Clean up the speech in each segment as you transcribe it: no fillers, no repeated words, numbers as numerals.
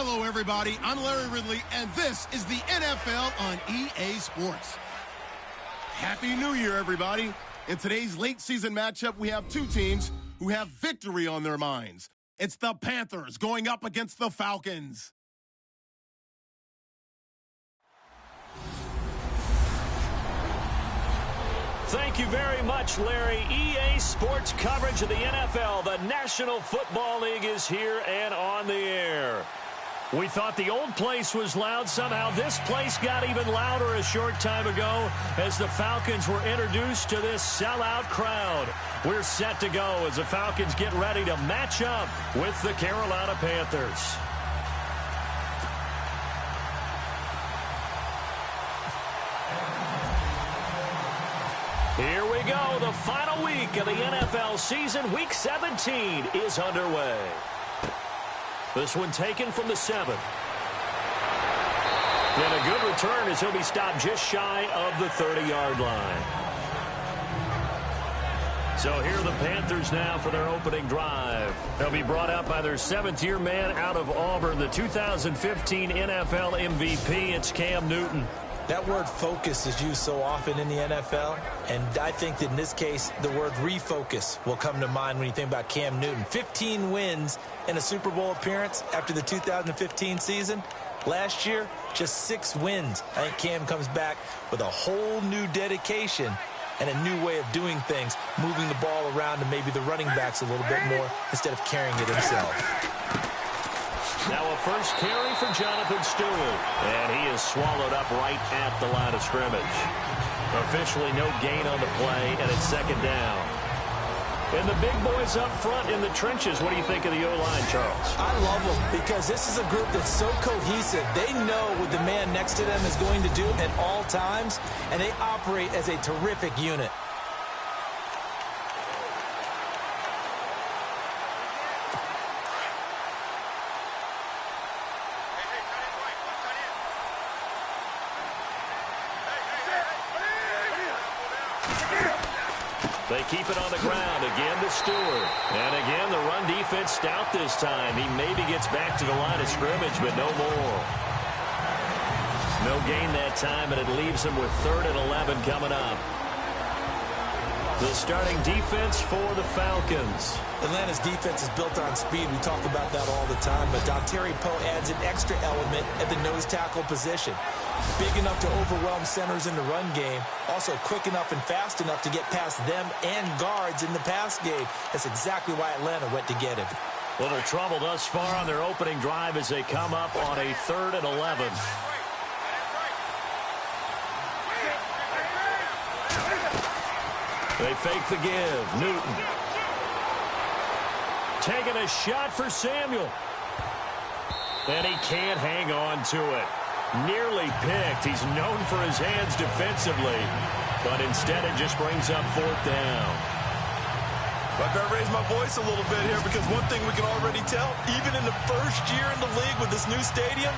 Hello, everybody. I'm Larry Ridley, and this is the NFL on EA Sports. Happy New Year, everybody. In today's late-season matchup, we have two teams who have victory on their minds. It's the Panthers going up against the Falcons. Thank you very much, Larry. EA Sports coverage of the NFL. The National Football League is here and on the air. We thought the old place was loud. Somehow this place got even louder a short time ago as the Falcons were introduced to this sellout crowd. We're set to go as the Falcons get ready to match up with the Carolina Panthers. Here we go. The final week of the NFL season. Week 17 is underway. This one taken from the 7th. And a good return as he'll be stopped just shy of the 30-yard line. So here are the Panthers now for their opening drive. They'll be brought out by their 7th-year man out of Auburn, the 2015 NFL MVP. It's Cam Newton. That word focus is used so often in the NFL, and I think that in this case, the word refocus will come to mind when you think about Cam Newton. 15 wins in a Super Bowl appearance after the 2015 season. Last year, just 6 wins. I think Cam comes back with a whole new dedication and a new way of doing things, moving the ball around to maybe the running backs a little bit more instead of carrying it himself. Now a first carry for Jonathan Stewart. And he is swallowed up right at the line of scrimmage. Officially no gain on the play, and it's second down. And the big boys up front in the trenches. What do you think of the O-line, Charles? I love them because this is a group that's so cohesive. They know what the man next to them is going to do at all times, and they operate as a terrific unit. They keep it on the ground. Again to Stewart. And again, the run defense stout this time. He maybe gets back to the line of scrimmage, but no more. No gain that time, and it leaves him with 3rd and 11 coming up. The starting defense for the Falcons. Atlanta's defense is built on speed. We talk about that all the time, but Terry Poe adds an extra element at the nose tackle position. Big enough to overwhelm centers in the run game. Also quick enough and fast enough to get past them and guards in the pass game. That's exactly why Atlanta went to get him. Little trouble thus far on their opening drive as they come up on a 3rd and 11. They fake the give. Newton. Taking a shot for Samuel. And he can't hang on to it. Nearly picked. He's known for his hands defensively. But instead it just brings up 4th down. I better raise my voice a little bit here because one thing we can already tell, even in the first year in the league with this new stadium,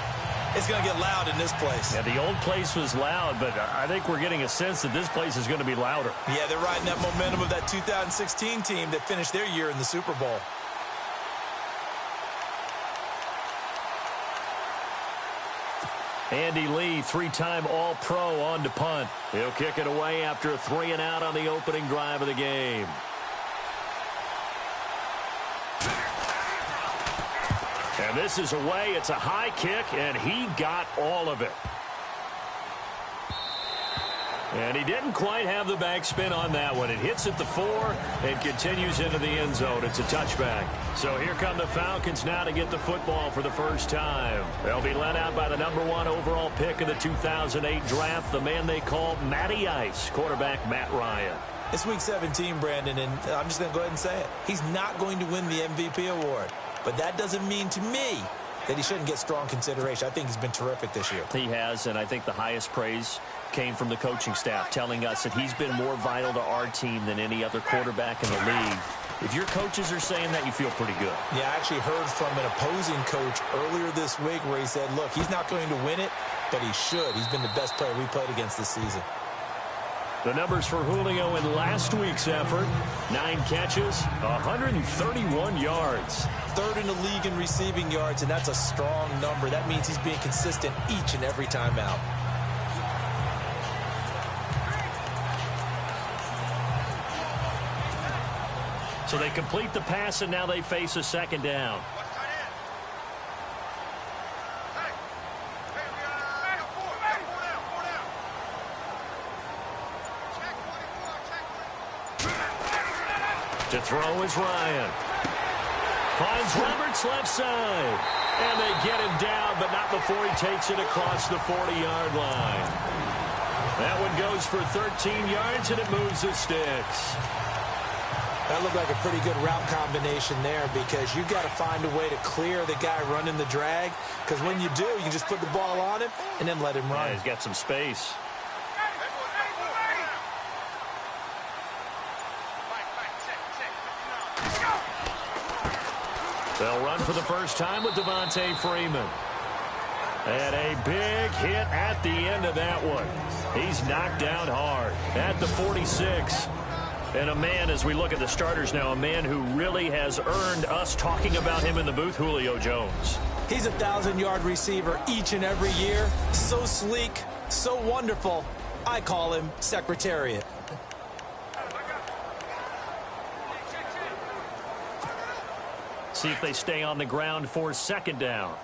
it's going to get loud in this place. Yeah, the old place was loud, but I think we're getting a sense that this place is going to be louder. Yeah, they're riding that momentum of that 2016 team that finished their year in the Super Bowl. Andy Lee, 3-time All-Pro on to punt. He'll kick it away after a 3-and-out on the opening drive of the game. And this is away. It's a high kick, and he got all of it. And he didn't quite have the backspin on that one. It hits at the 4 and continues into the end zone. It's a touchback. So here come the Falcons now to get the football for the first time. They'll be led out by the #1 overall pick of the 2008 draft, the man they call Matty Ice, quarterback Matt Ryan. It's Week 17, Brandon, and I'm just going to go ahead and say it. He's not going to win the MVP award. But that doesn't mean to me that he shouldn't get strong consideration. I think he's been terrific this year. He has, and I think the highest praise came from the coaching staff telling us that he's been more vital to our team than any other quarterback in the league. If your coaches are saying that, you feel pretty good. Yeah, I actually heard from an opposing coach earlier this week where he said, look, he's not going to win it, but he should. He's been the best player we played against this season. The numbers for Julio in last week's effort: 9 catches, 131 yards. Third in the league in receiving yards, and that's a strong number. That means he's being consistent each and every time out. So they complete the pass, and now they face a second down. To throw is Ryan. Finds Roberts left side. And they get him down, but not before he takes it across the 40-yard line. That one goes for 13 yards, and it moves the sticks. That looked like a pretty good route combination there, because you've got to find a way to clear the guy running the drag, because when you do, you can just put the ball on him and then let him run. Yeah, he's got some space. They'll run for the first time with Devontae Freeman. And a big hit at the end of that one. He's knocked down hard at the 46. And a man, as we look at the starters now, a man who really has earned us talking about him in the booth, Julio Jones. He's a 1,000-yard receiver each and every year. So sleek, so wonderful. I call him Secretariat. See if they stay on the ground for second down.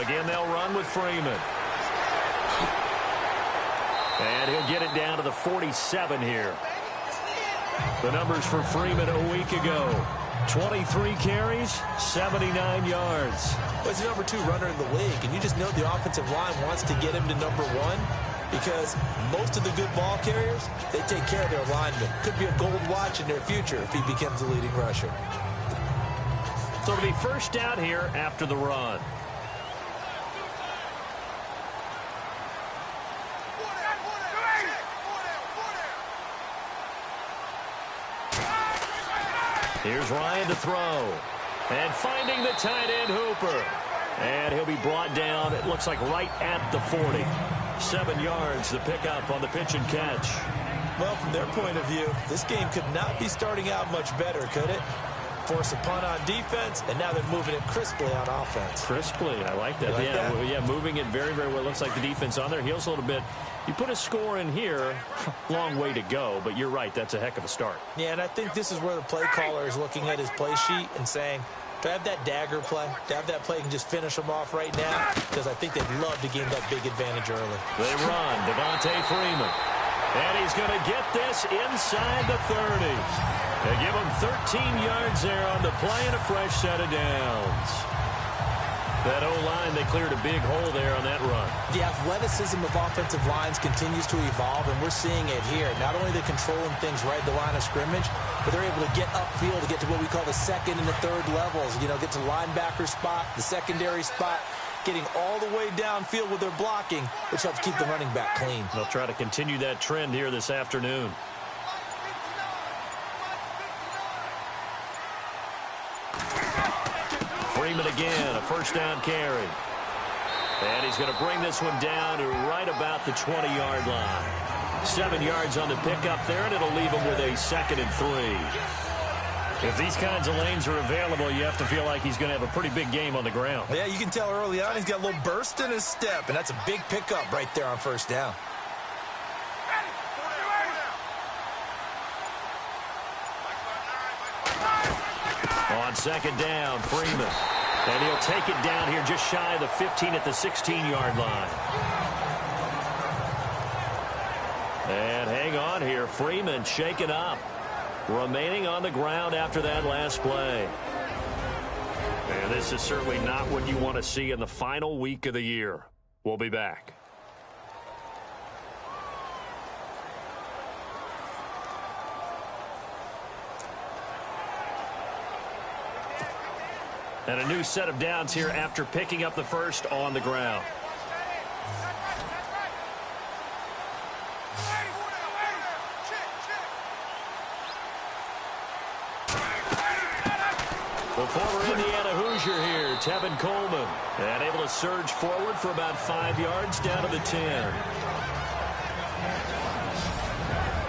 Again, they'll run with Freeman. And he'll get it down to the 47 here. The numbers for Freeman a week ago: 23 carries, 79 yards. Well, he's the number 2 runner in the league, and you just know the offensive line wants to get him to number 1, because most of the good ball carriers, they take care of their linemen. Could be a gold watch in their future if he becomes the leading rusher. So it'll be first down here after the run. Here's Ryan to throw. And finding the tight end, Hooper. And he'll be brought down, it looks like right at the 40. 7 yards, the pickup on the pitch and catch. Well, from their point of view, this game could not be starting out much better, could it? Force a punt on defense, and now they're moving it crisply on offense. Crisply, I like that. Like that? Well, yeah, moving it very, very well. Looks like the defense on their heels a little bit. You put a score in here, long way to go, but you're right, that's a heck of a start. Yeah, and I think this is where the play caller is looking at his play sheet and saying, do I have that dagger play? Do I have that play and just finish them off right now? Because I think they'd love to gain that big advantage early. They run, Devontae Freeman. And he's going to get this inside the 30. They give him 13 yards there on the play and a fresh set of downs. That O-line, they cleared a big hole there on that run. The athleticism of offensive lines continues to evolve, and we're seeing it here. Not only are they controlling things right at the line of scrimmage, but they're able to get upfield to get to what we call the second and the third levels. You know, get to linebacker spot, the secondary spot, getting all the way downfield with their blocking, which helps keep the running back clean. They'll try to continue that trend here this afternoon. Freeman again, a first down carry. And he's going to bring this one down to right about the 20-yard line. 7 yards on the pickup there, and it'll leave him with a 2nd and 3. If these kinds of lanes are available, you have to feel like he's going to have a pretty big game on the ground. Yeah, you can tell early on he's got a little burst in his step, and that's a big pickup right there on first down. On second down, Freeman. And he'll take it down here just shy of the 15 at the 16-yard line. And hang on here. Freeman shaken up. Remaining on the ground after that last play. And this is certainly not what you want to see in the final week of the year. We'll be back. And a new set of downs here after picking up the first on the ground. The former Indiana Hoosier here, Tevin Coleman. And able to surge forward for about 5 yards down to the 10.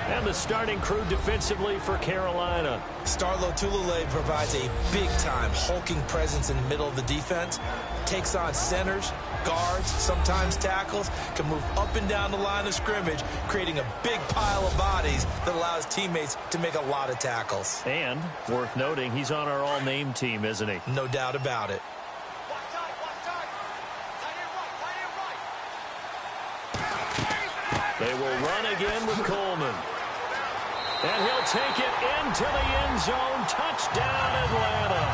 And the starting crew defensively for Carolina. Starlo Tulule provides a big-time hulking presence in the middle of the defense. Takes on centers, guards, sometimes tackles, can move up and down the line of scrimmage, creating a big pile of bodies that allows teammates to make a lot of tackles. And, worth noting, he's on our all-name team, isn't he? No doubt about it. They will run again with Coleman. And he'll take it into the end zone. Touchdown, Atlanta.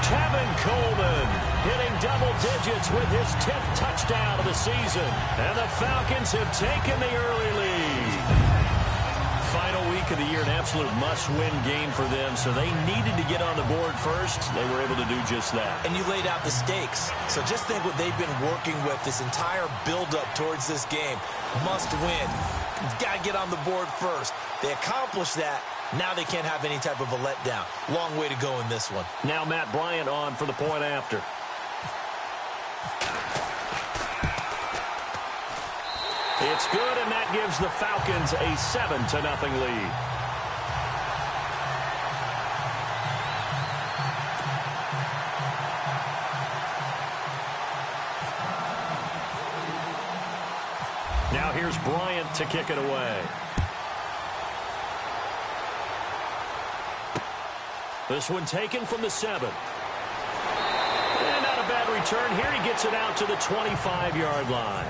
Tevin Coleman hitting double digits with his 10th touchdown of the season. And the Falcons have taken the early lead. Final week of the year, an absolute must-win game for them, so they needed to get on the board first. They were able to do just that. And you laid out the stakes. So just think what they've been working with this entire build-up towards this game. Must win. You've got to get on the board first. They accomplished that. Now they can't have any type of a letdown. Long way to go in this one. Now Matt Bryant on for the point after. It's good, and that gives the Falcons a 7-0 lead. Now here's Bryant to kick it away. This one taken from the 7. And not a bad return here. He gets it out to the 25-yard line.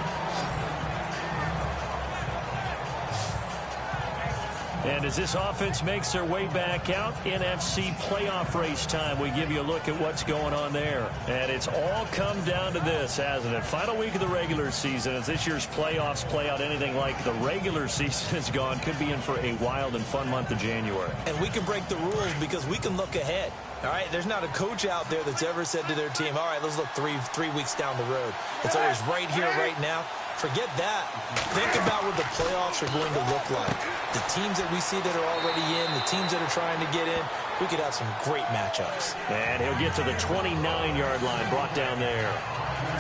And as this offense makes their way back out, NFC playoff race time, we give you a look at what's going on there. And it's all come down to this, hasn't it? Final week of the regular season, as this year's playoffs play out anything like the regular season has gone, could be in for a wild and fun month of January. And we can break the rules because we can look ahead. All right, there's not a coach out there that's ever said to their team, all right, let's look three weeks down the road. It's always right here, right now. Forget that. Think about what the playoffs are going to look like. The teams that we see that are already in, the teams that are trying to get in, we could have some great matchups. And he'll get to the 29-yard line, brought down there.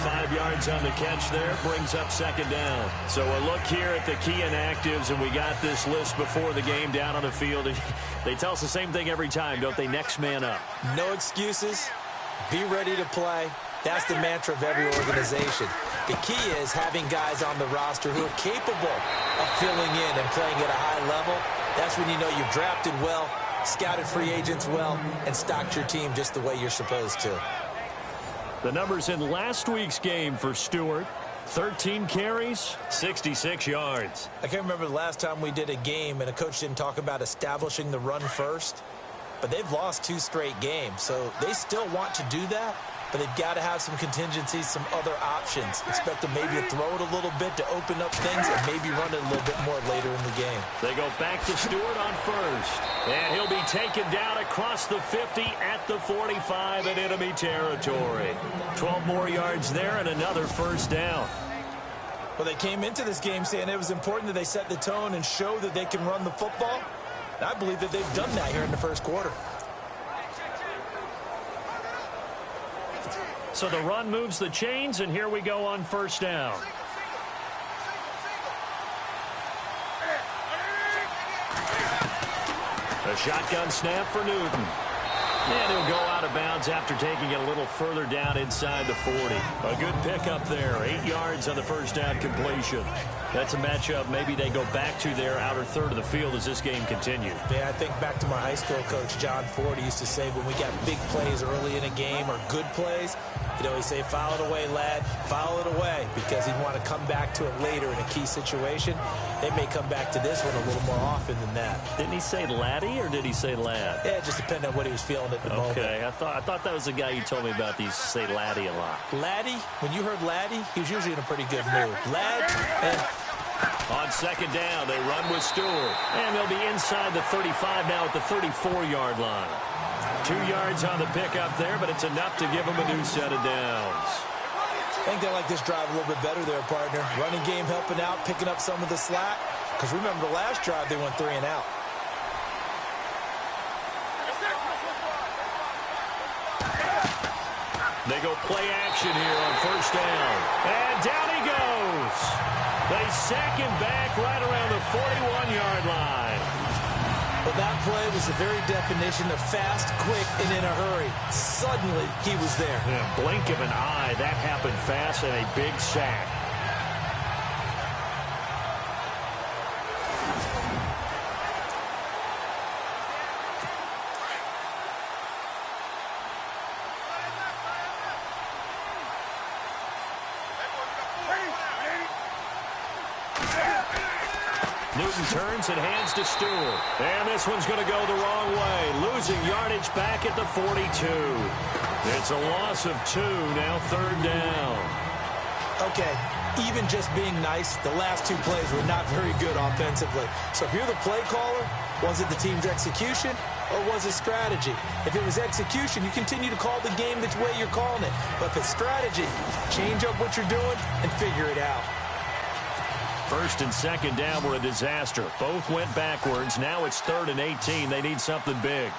5 yards on the catch there, brings up second down. So a look here at the key inactives, and we got this list before the game down on the field. They tell us the same thing every time, don't they? Next man up. No excuses. Be ready to play. That's the mantra of every organization. The key is having guys on the roster who are capable of filling in and playing at a high level. That's when you know you've drafted well, scouted free agents well, and stocked your team just the way you're supposed to. The numbers in last week's game for Stewart: 13 carries, 66 yards. I can't remember the last time we did a game and a coach didn't talk about establishing the run first. But they've lost 2 straight games, so they still want to do that. But they've got to have some contingencies, some other options. Expect them maybe to throw it a little bit to open up things and maybe run it a little bit more later in the game. They go back to Stewart on first. And he'll be taken down across the 50 at the 45 in enemy territory. 12 more yards there and another first down. Well, they came into this game saying it was important that they set the tone and show that they can run the football. And I believe that they've done that here in the first quarter. So the run moves the chains, and here we go on first down. A shotgun snap for Newton. And he'll go out of bounds after taking it a little further down inside the 40. A good pickup there. 8 yards on the first down completion. That's a matchup maybe they go back to their outer third of the field as this game continues. Yeah, I think back to my high school coach, John Ford. He used to say when we got big plays early in a game or good plays, you know, he'd say, foul it away, lad, foul it away, because he'd want to come back to it later in a key situation. They may come back to this one a little more often than that. Didn't he say laddie or did he say lad? Yeah, it just depended on what he was feeling at the moment. Okay, I thought that was the guy you told me about. He used to say laddie a lot. Laddie, when you heard laddie, he was usually in a pretty good mood. Lad, on second down, they run with Stewart. And they'll be inside the 35 now at the 34-yard line. 2 yards on the pickup there, but it's enough to give them a new set of downs. I think they like this drive a little bit better there, partner. Running game helping out, picking up some of the slack. Because remember, the last drive, they went 3 and out. They go play action here on first down. And down he goes. They sack him back right around the 41-yard line. Well, that play was the very definition of fast, quick, and in a hurry. Suddenly, he was there. Yeah, blink of an eye. That happened fast and a big sack. Newton turns and hands to Stewart. And this one's going to go the wrong way. Losing yardage back at the 42. It's a loss of 2, now third down. Okay, even just being nice, the last 2 plays were not very good offensively. So if you're the play caller, was it the team's execution or was it strategy? If it was execution, you continue to call the game the way you're calling it. But if it's strategy, change up what you're doing and figure it out. First and second down were a disaster. Both went backwards. Now it's 3rd and 18. They need something big.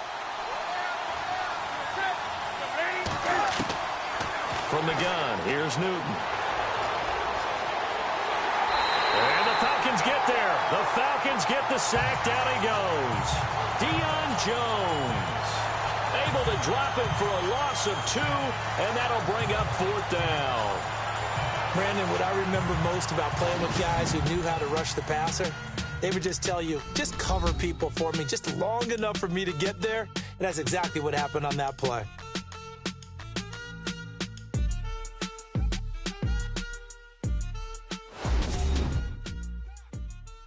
From the gun, here's Newton. And the Falcons get there. The Falcons get the sack. Down he goes. Deion Jones able to drop him for a loss of 2, and that'll bring up 4th down. Brandon, what I remember most about playing with guys who knew how to rush the passer, they would just tell you, just cover people for me just long enough for me to get there. And that's exactly what happened on that play.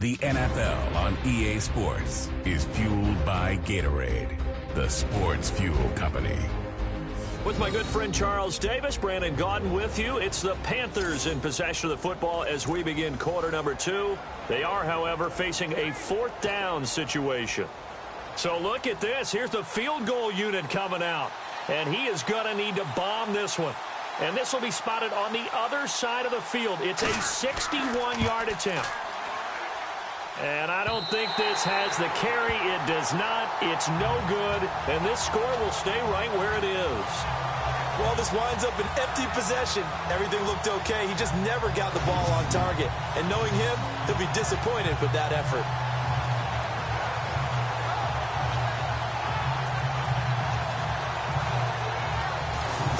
The NFL on EA Sports is fueled by Gatorade, the sports fuel company. With my good friend Charles Davis, Brandon Gaudin with you. It's the Panthers in possession of the football as we begin quarter number 2. They are, however, facing a 4th down situation. So look at this. Here's the field goal unit coming out. And he is going to need to bomb this one. And this will be spotted on the other side of the field. It's a 61-yard attempt. And I don't think this has the carry. It does not. It's no good. And this score will stay right where it is. Well, this winds up an empty possession. Everything looked okay. He just never got the ball on target. And knowing him, he'll be disappointed with that effort.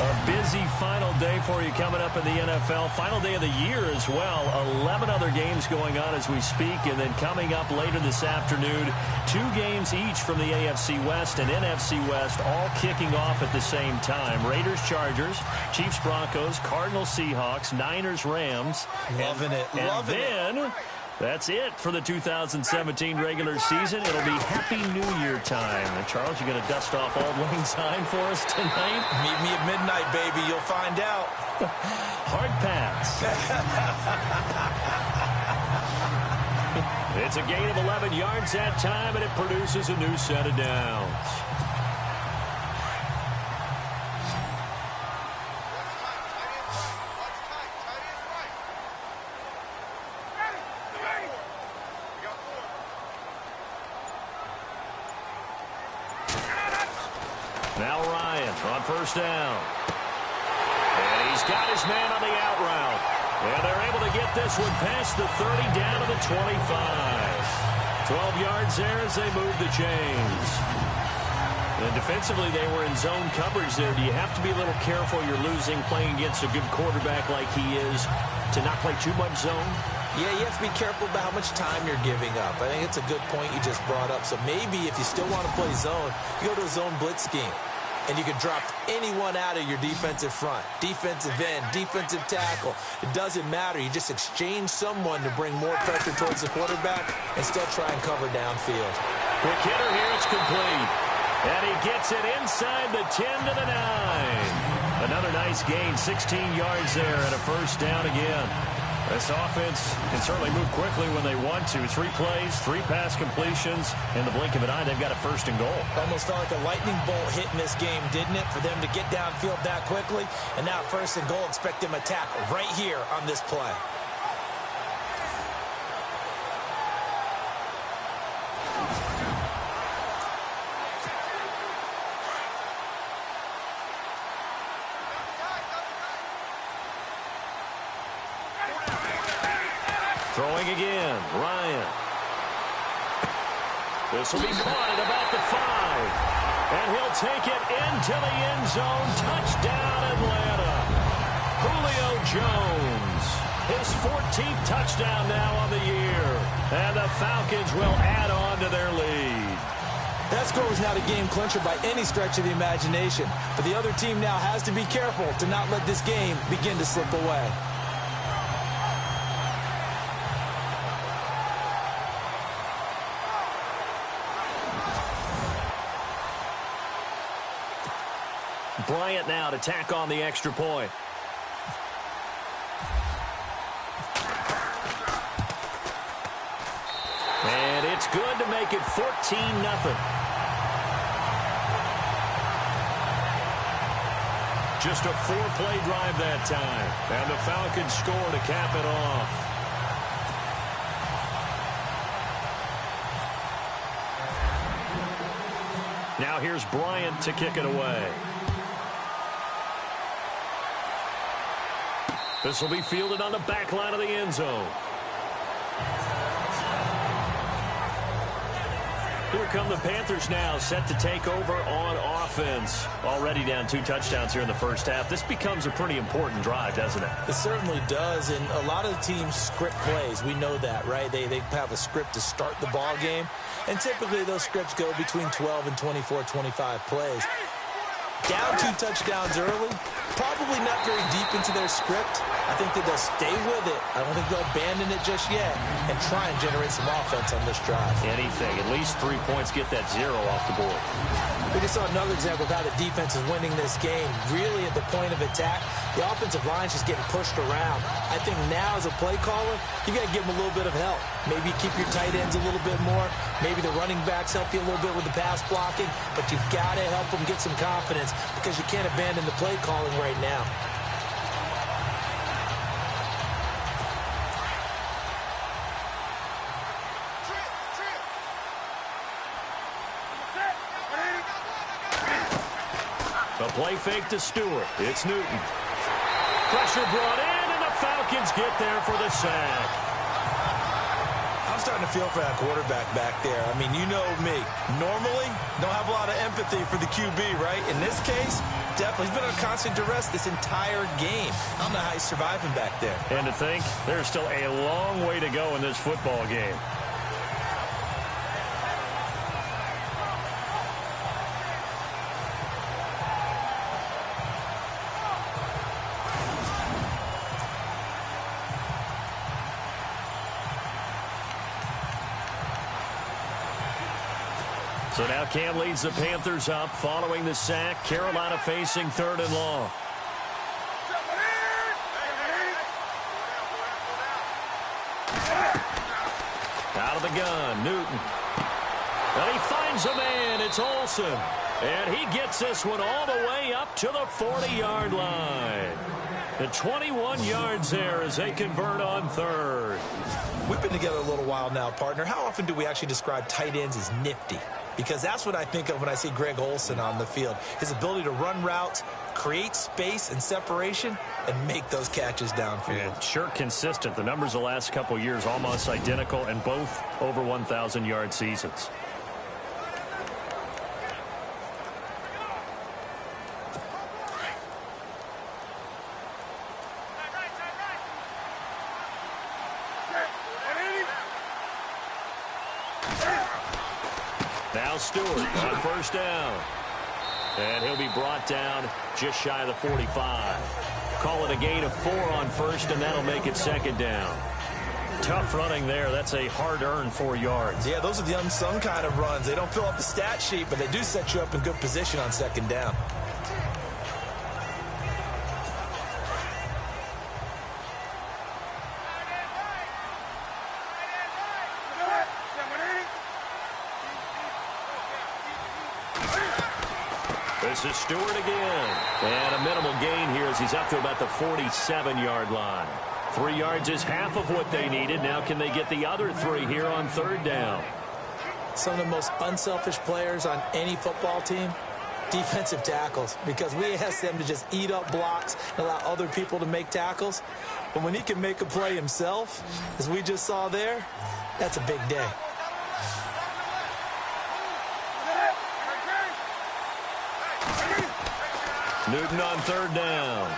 A busy final day for you coming up in the NFL. Final day of the year as well. 11 other games going on as we speak. And then coming up later this afternoon, 2 games each from the AFC West and NFC West, all kicking off at the same time. Raiders, Chargers, Chiefs, Broncos, Cardinals, Seahawks, Niners, Rams. Loving it. Loving it. That's it for the 2017 regular season. It'll be Happy New Year time. And Charles, you going to dust off Auld Lang Syne for us tonight? Meet me at midnight, baby. You'll find out. Hard pass. It's a gain of 11 yards that time, and it produces a new set of downs. Now Ryan on first down. And he's got his man on the out route. And they're able to get this one past the 30 down to the 25. 12 yards there as they move the chains. And defensively, they were in zone coverage there. Do you have to be a little careful? You're losing playing against a good quarterback like he is to not play too much zone? Yeah, you have to be careful about how much time you're giving up. I think it's a good point you just brought up. So maybe if you still want to play zone, you go to a zone blitz scheme. And you can drop anyone out of your defensive front, defensive end, defensive tackle. It doesn't matter. You just exchange someone to bring more pressure towards the quarterback and still try and cover downfield. Quick hitter here. It's complete. And he gets it inside the 10 to the 9. Another nice gain, 16 yards there and a first down again. This offense can certainly move quickly when they want to. 3 plays, 3 pass completions. In the blink of an eye, they've got a first and goal. Almost felt like a lightning bolt hit in this game, didn't it? For them to get downfield that quickly. And now first and goal, expect them to tackle right here on this play. Throwing again, Ryan. This will be caught at about the 5. And he'll take it into the end zone. Touchdown, Atlanta. Julio Jones. His 14th touchdown now on the year. And the Falcons will add on to their lead. That score was not a game clincher by any stretch of the imagination. But the other team now has to be careful to not let this game begin to slip away. Bryant now to tack on the extra point. And it's good to make it 14-0. Just a 4-play drive that time. And the Falcons score to cap it off. Now here's Bryant to kick it away. This will be fielded on the back line of the end zone. Here come the Panthers now, set to take over on offense. Already down 2 touchdowns here in the first half. This becomes a pretty important drive, doesn't it? It certainly does, and a lot of the teams script plays. We know that, right? They have a script to start the ball game, and typically those scripts go between 12 and 24, 25 plays. Down 2 touchdowns early, probably not very deep into their script. I think that they'll stay with it. I don't think they'll abandon it just yet and try and generate some offense on this drive. Anything. At least 3 points, get that 0 off the board. We just saw another example of how the defense is winning this game. Really at the point of attack, the offensive line's just getting pushed around. I think now as a play caller, you got to give them a little bit of help. Maybe keep your tight ends a little bit more. Maybe the running backs help you a little bit with the pass blocking. But you've got to help them get some confidence because you can't abandon the play calling right now. The play fake to Stewart. It's Newton. Pressure brought in, and the Falcons get there for the sack. I'm starting to feel for that quarterback back there. I mean, you know me. Normally, don't have a lot of empathy for the QB, right? In this case, definitely. He's been on constant duress this entire game. I don't know how he's surviving back there. And to think, there's still a long way to go in this football game. So now Cam leads the Panthers up following the sack. Carolina facing 3rd and long. Out of the gun, Newton. And he finds a man. It's Olsen. And he gets this one all the way up to the 40-yard line. And 21 yards there as they convert on 3rd. We've been together a little while now, partner. How often do we actually describe tight ends as nifty? Because that's what I think of when I see Greg Olsen on the field. His ability to run routes, create space and separation, and make those catches downfield. Yeah, sure consistent. The numbers the last couple of years almost identical, and both over 1,000-yard seasons. Now Stewart on 1st down. And he'll be brought down just shy of the 45. Call it a gain of 4 on 1st, and that'll make it 2nd down. Tough running there. That's a hard-earned 4 yards. Yeah, those are the unsung kind of runs. They don't fill up the stat sheet, but they do set you up in good position on 2nd down. This is Stewart again. And a minimal gain here as he's up to about the 47-yard line. 3 yards is half of what they needed. Now can they get the other 3 here on 3rd down? Some of the most unselfish players on any football team, defensive tackles, because we ask them to just eat up blocks and allow other people to make tackles. But when he can make a play himself, as we just saw there, that's a big day. Newton on third down.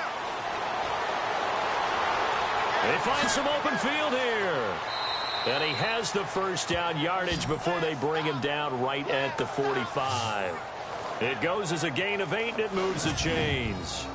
They find some open field here. And he has the first down yardage before they bring him down right at the 45. It goes as a gain of 8, and it moves the chains.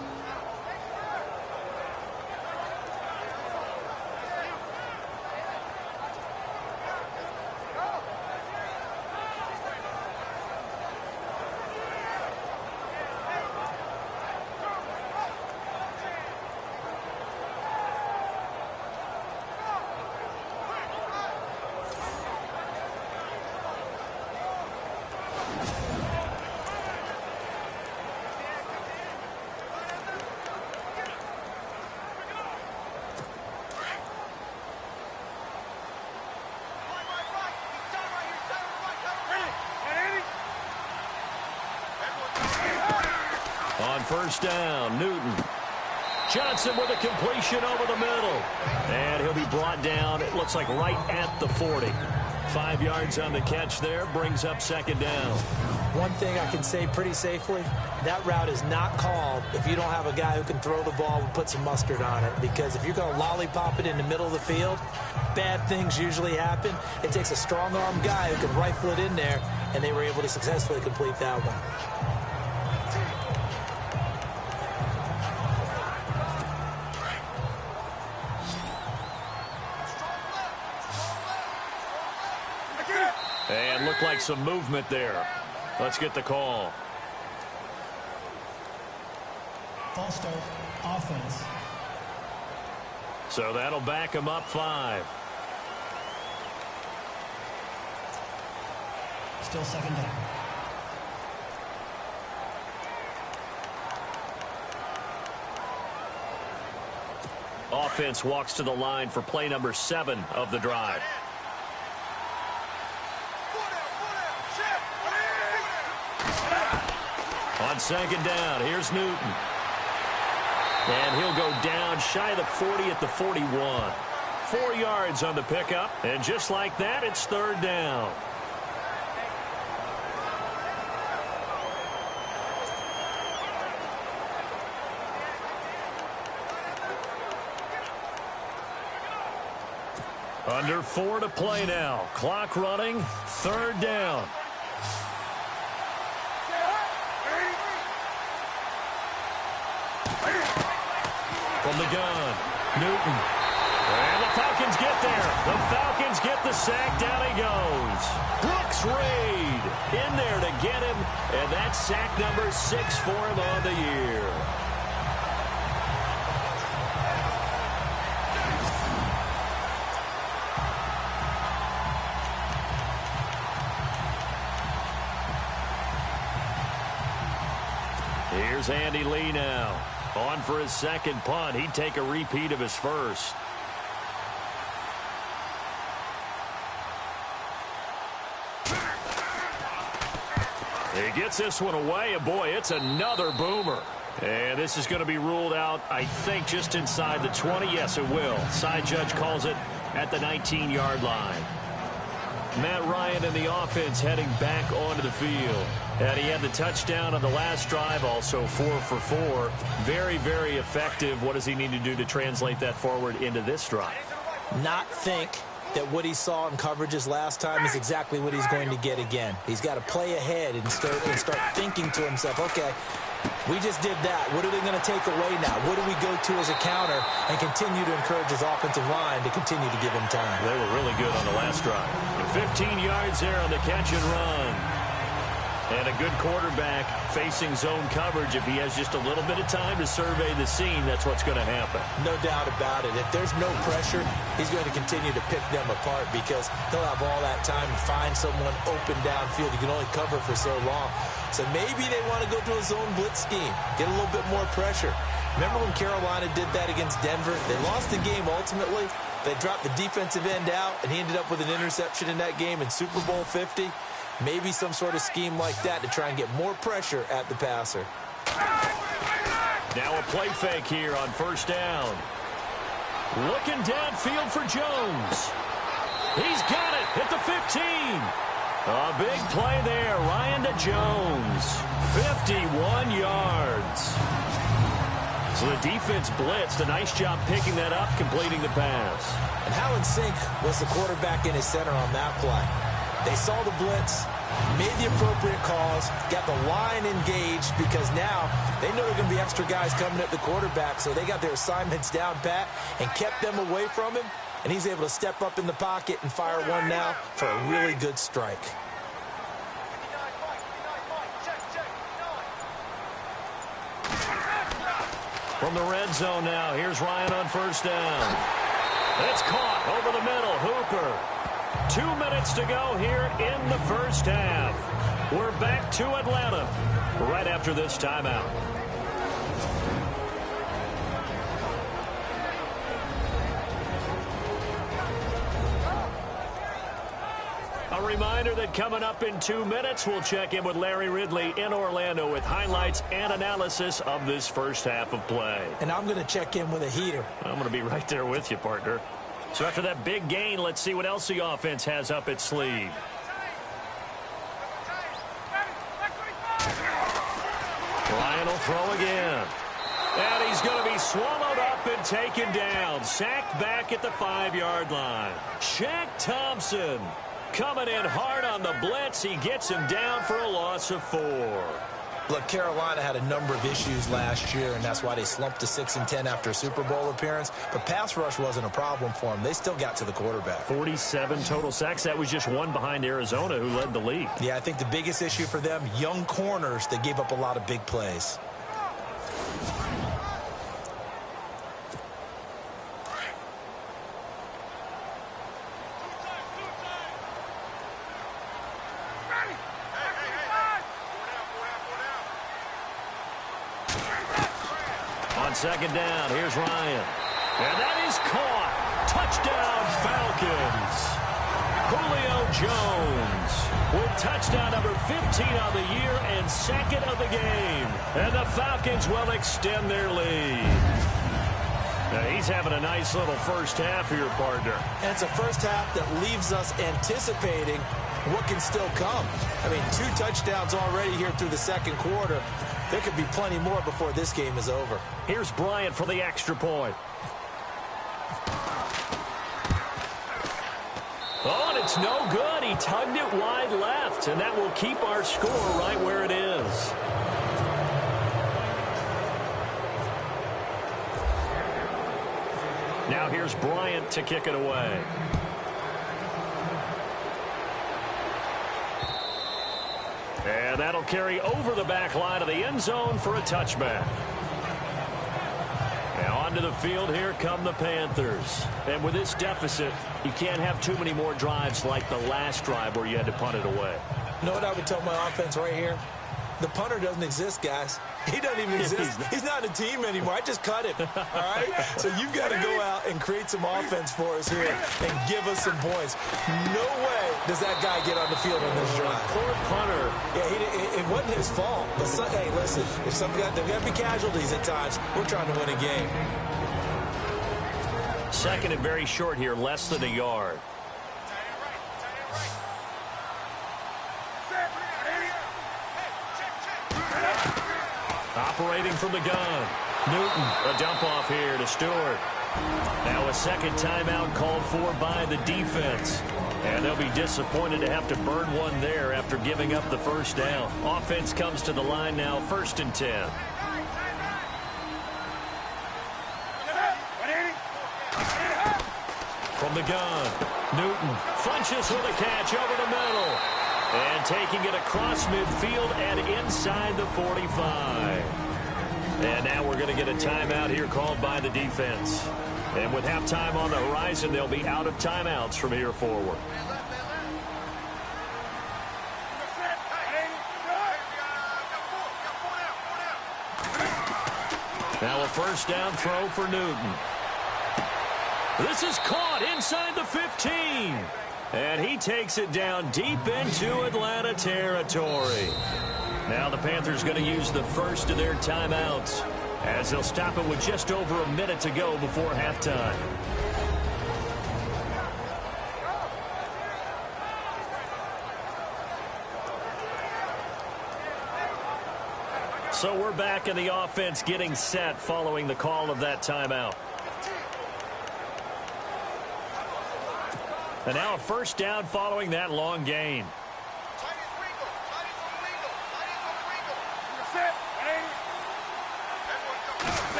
On first down, Newton. Johnson with a completion over the middle. And he'll be brought down, it looks like right at the 40. 5 yards on the catch there, brings up second down. One thing I can say pretty safely, that route is not called if you don't have a guy who can throw the ball and put some mustard on it. Because if you're going to lollipop it in the middle of the field, bad things usually happen. It takes a strong-arm guy who can rifle it in there, and they were able to successfully complete that one. And looked like some movement there. Let's get the call. False start, offense. So that'll back him up 5. Still second down. Offense walks to the line for play number 7 of the drive. On second down, here's Newton. And he'll go down shy of the 40 at the 41. 4 yards on the pickup, and just like that, it's third down. Under 4 to play now. Clock running, third down. From the gun, Newton. And the Falcons get there. The Falcons get the sack. Down he goes. Brooks Reed in there to get him. And that's sack number 6 for him on the year. Here's Andy Lee now. On for his second punt. He'd take a repeat of his first. He gets this one away, and boy, it's another boomer. And this is going to be ruled out, I think, just inside the 20. Yes, it will. Side judge calls it at the 19-yard line. Matt Ryan and the offense heading back onto the field. And he had the touchdown on the last drive, also 4 for 4. Very, very effective. What does he need to do to translate that forward into this drive? Not think that what he saw in coverages last time is exactly what he's going to get again. He's got to play ahead and start thinking to himself, okay, we just did that. What are they going to take away now? What do we go to as a counter? And continue to encourage his offensive line to continue to give him time. They were really good on the last drive. 15 yards there on the catch and run. And a good quarterback facing zone coverage. If he has just a little bit of time to survey the scene, that's what's going to happen. No doubt about it. If there's no pressure, he's going to continue to pick them apart because he'll have all that time to find someone open downfield. You can only cover for so long. So maybe they want to go to a zone blitz scheme, get a little bit more pressure. Remember when Carolina did that against Denver? They lost the game ultimately. They dropped the defensive end out, and he ended up with an interception in that game in Super Bowl 50. Maybe some sort of scheme like that to try and get more pressure at the passer. Now a play fake here on first down. Looking downfield for Jones. He's got it at the 15. A big play there. Ryan to Jones. 51 yards. So the defense blitzed. A nice job picking that up, completing the pass. And how in sync was the quarterback in his center on that play? They saw the blitz, made the appropriate calls, got the line engaged because now they know there are going to be extra guys coming at the quarterback, so they got their assignments down pat and kept them away from him, and he's able to step up in the pocket and fire one now for a really good strike. From the red zone now, here's Ryan on first down. It's caught over the middle. Hooper. 2 minutes to go here in the first half. We're back to Atlanta right after this timeout. A reminder that coming up in 2 minutes, we'll check in with Larry Ridley in Orlando with highlights and analysis of this first half of play. And I'm going to check in with a heater. I'm going to be right there with you, partner. So after that big gain, let's see what else the offense has up its sleeve. Ryan will throw again. And he's going to be swallowed up and taken down. Sacked back at the 5-yard line. Shaq Thompson coming in hard on the blitz. He gets him down for a loss of 4. Look, Carolina had a number of issues last year, and that's why they slumped to 6-10 after a Super Bowl appearance. But pass rush wasn't a problem for them. They still got to the quarterback. 47 total sacks. That was just one behind Arizona, who led the league. Yeah, I think the biggest issue for them, young corners that gave up a lot of big plays. Second down, here's Ryan. And that is caught. Touchdown, Falcons. Julio Jones with touchdown number 15 on the year and second of the game. And the Falcons will extend their lead. Now, he's having a nice little first half here, partner. And it's a first half that leaves us anticipating what can still come. I mean, 2 touchdowns already here through the second quarter. There could be plenty more before this game is over. Here's Bryant for the extra point. Oh, and it's no good. He tugged it wide left, and that will keep our score right where it is. Now here's Bryant to kick it away. And that'll carry over the back line of the end zone for a touchback. Now onto the field, here come the Panthers. And with this deficit, you can't have too many more drives like the last drive where you had to punt it away. You know what I would tell my offense right here? The punter doesn't exist, guys. He doesn't even exist. He's not a team anymore. I just cut him. All right? So you've got to go out and create some offense for us here and give us some points. No way does that guy get on the field on this drive. Poor punter. Yeah, it wasn't his fault. But hey, listen, if there got to be casualties at times, we're trying to win a game. Second and very short here, less than a yard. Operating from the gun. Newton, a dump off here to Stewart. Now a second timeout called for by the defense. And they'll be disappointed to have to burn one there after giving up the first down. Offense comes to the line now, 1st and 10. From the gun, Newton punches with a catch over the middle. And taking it across midfield and inside the 45. And now we're going to get a timeout here called by the defense. And with halftime on the horizon, they'll be out of timeouts from here forward. Now a first down throw for Newton. This is caught inside the 15. And he takes it down deep into Atlanta territory. Now the Panthers going to use the first of their timeouts as they'll stop it with just over a minute to go before halftime. So we're back in the offense getting set following the call of that timeout. And now a first down following that long gain.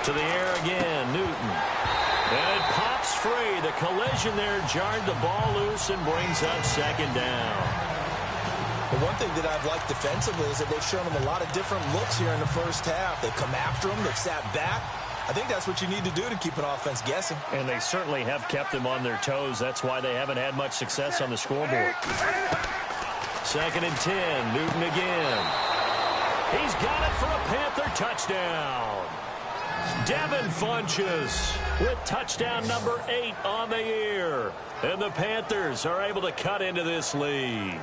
To the air again, Newton. And it pops free. The collision there jarred the ball loose and brings up second down. The one thing that I've liked defensively is that they've shown them a lot of different looks here in the first half. They've come after them. They've sat back. I think that's what you need to do to keep an offense guessing. And they certainly have kept them on their toes. That's why they haven't had much success on the scoreboard. 2nd and 10. Newton again. He's got it for a Panther touchdown. Devin Funchess with touchdown number 8 on the year. And the Panthers are able to cut into this lead.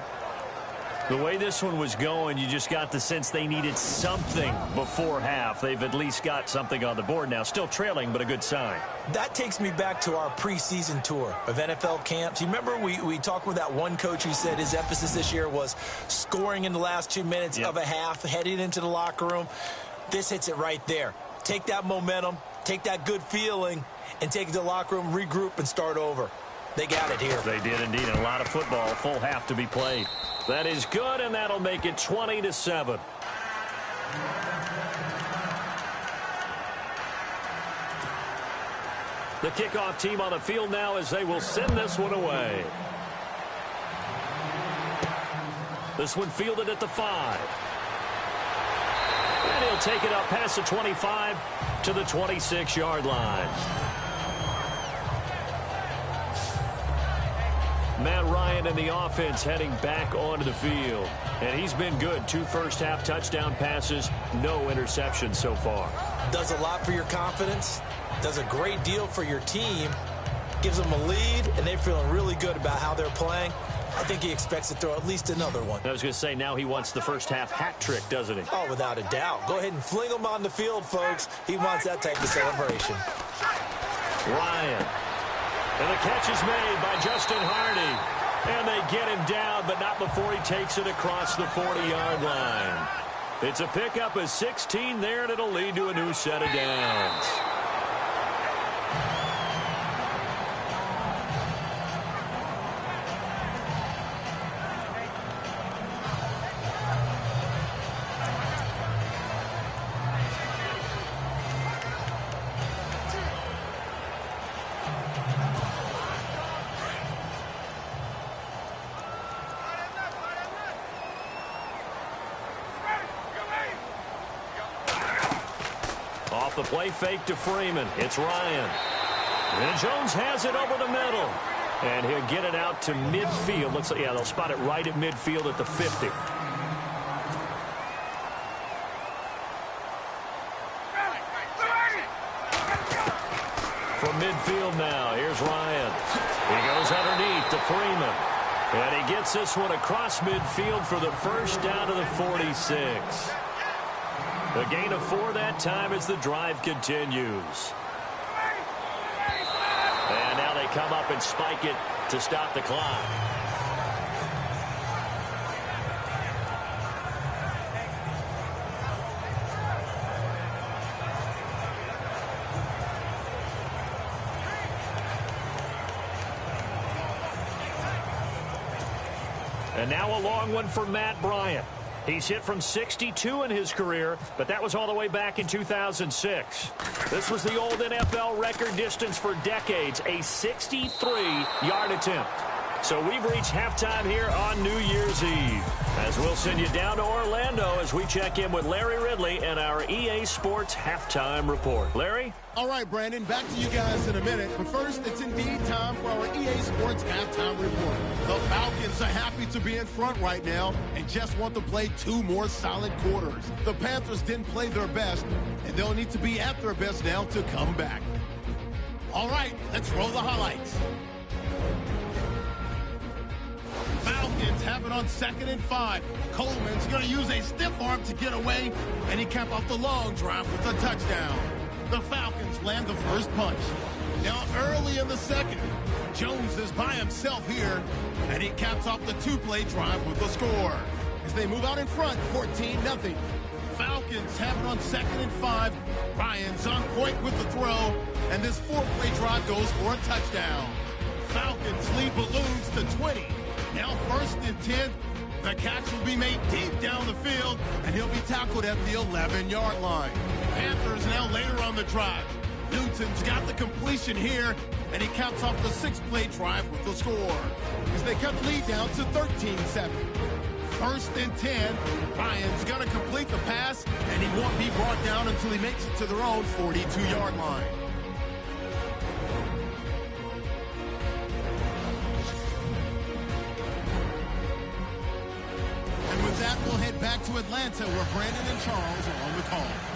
The way this one was going, you just got the sense they needed something before half. They've at least got something on the board now. Still trailing, but a good sign. That takes me back to our preseason tour of NFL camps. You remember we talked with that one coach who said his emphasis this year was scoring in the last 2 minutes of a half, heading into the locker room. This hits it right there. Take that momentum, take that good feeling, and take it to the locker room, regroup, and start over. They got it here. They did indeed. A lot of football, full half to be played. That is good, and that'll make it 20-7. The kickoff team on the field now as they will send this one away. This one fielded at the 5. And he'll take it up past the 25 to the 26-yard line. Matt Ryan and the offense heading back onto the field. And he's been good. 2 first-half touchdown passes, no interceptions so far. Does a lot for your confidence. Does a great deal for your team. Gives them a lead, and they're feeling really good about how they're playing. I think he expects to throw at least another one. I was going to say, now he wants the first-half hat trick, doesn't he? Oh, without a doubt. Go ahead and fling him on the field, folks. He wants that type of celebration. Ryan. And the catch is made by Justin Hardy. And they get him down, but not before he takes it across the 40-yard line. It's a pickup of 16 there, and it'll lead to a new set of downs. Off the play fake to Freeman. It's Ryan. And Jones has it over the middle. And he'll get it out to midfield. Looks like, yeah, they'll spot it right at midfield at the 50. From midfield now, here's Ryan. He goes underneath to Freeman. And he gets this one across midfield for the first down to the 46. A gain of 4 that time as the drive continues. And now they come up and spike it to stop the clock. And now a long one for Matt Bryant. He's hit from 62 in his career, but that was all the way back in 2006. This was the old NFL record distance for decades, a 63-yard attempt. So we've reached halftime here on New Year's Eve. As we'll send you down to Orlando as we check in with Larry Ridley and our EA Sports Halftime Report. Larry? All right, Brandon, back to you guys in a minute. But first, it's indeed time for our EA Sports Halftime Report. The Falcons are happy to be in front right now and just want to play 2 more solid quarters. The Panthers didn't play their best, and they'll need to be at their best now to come back. All right, let's roll the highlights. Falcons have it on 2nd and 5. Coleman's going to use a stiff arm to get away, and he capped off the long drive with a touchdown. The Falcons land the first punch. Now early in the second, Jones is by himself here, and he caps off the 2-play drive with a score. As they move out in front, 14-0. Falcons have it on 2nd and 5. Ryan's on point with the throw, and this 4-play drive goes for a touchdown. Falcons lead balloons to 20. Now 1st and 10. The catch will be made deep down the field, and he'll be tackled at the 11-yard line. Panthers now later on the drive. Newton's got the completion here, and he caps off the 6-play drive with the score, as they cut the lead down to 13-7. 1st and 10. Ryan's going to complete the pass, and he won't be brought down until he makes it to their own 42-yard line. And with that, we'll head back to Atlanta, where Brandon and Charles are on the call.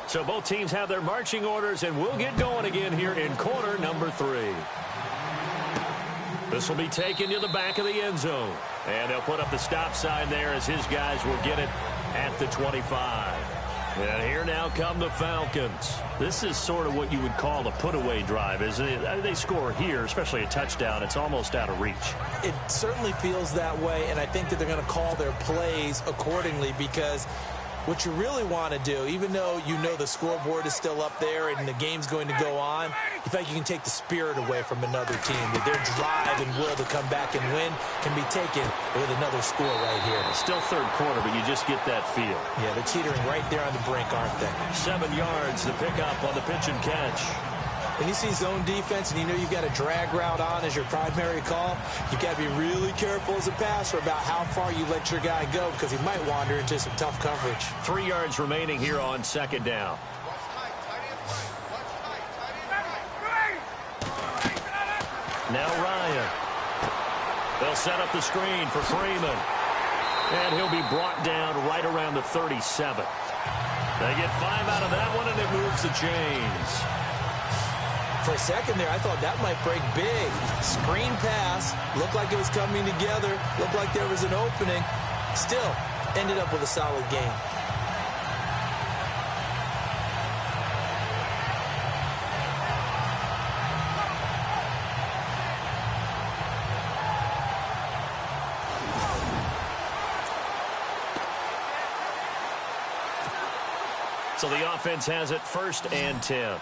So both teams have their marching orders, and we'll get going again here in quarter number 3. This will be taken to the back of the end zone. And they'll put up the stop sign there as his guys will get it at the 25. And here now come the Falcons. This is sort of what you would call a put-away drive, isn't it? They score here, especially a touchdown. It's almost out of reach. It certainly feels that way, and I think that they're going to call their plays accordingly, because what you really want to do, even though you know the scoreboard is still up there and the game's going to go on, you think you can take the spirit away from another team, that their drive and will to come back and win can be taken with another score right here. Still third quarter, but you just get that feel. Yeah, they're teetering right there on the brink, aren't they? 7 yards, the pickup on the pitch and catch. When you see zone defense and you know you've got a drag route on as your primary call, you've got to be really careful as a passer about how far you let your guy go, because he might wander into some tough coverage. 3 yards remaining here on second down. Now Ryan. They'll set up the screen for Freeman. And he'll be brought down right around the 37. They get 5 out of that one, and it moves the chains. For a second there, I thought that might break big. Screen pass. Looked like it was coming together. Looked like there was an opening. Still, ended up with a solid game. So the offense has it 1st and 10.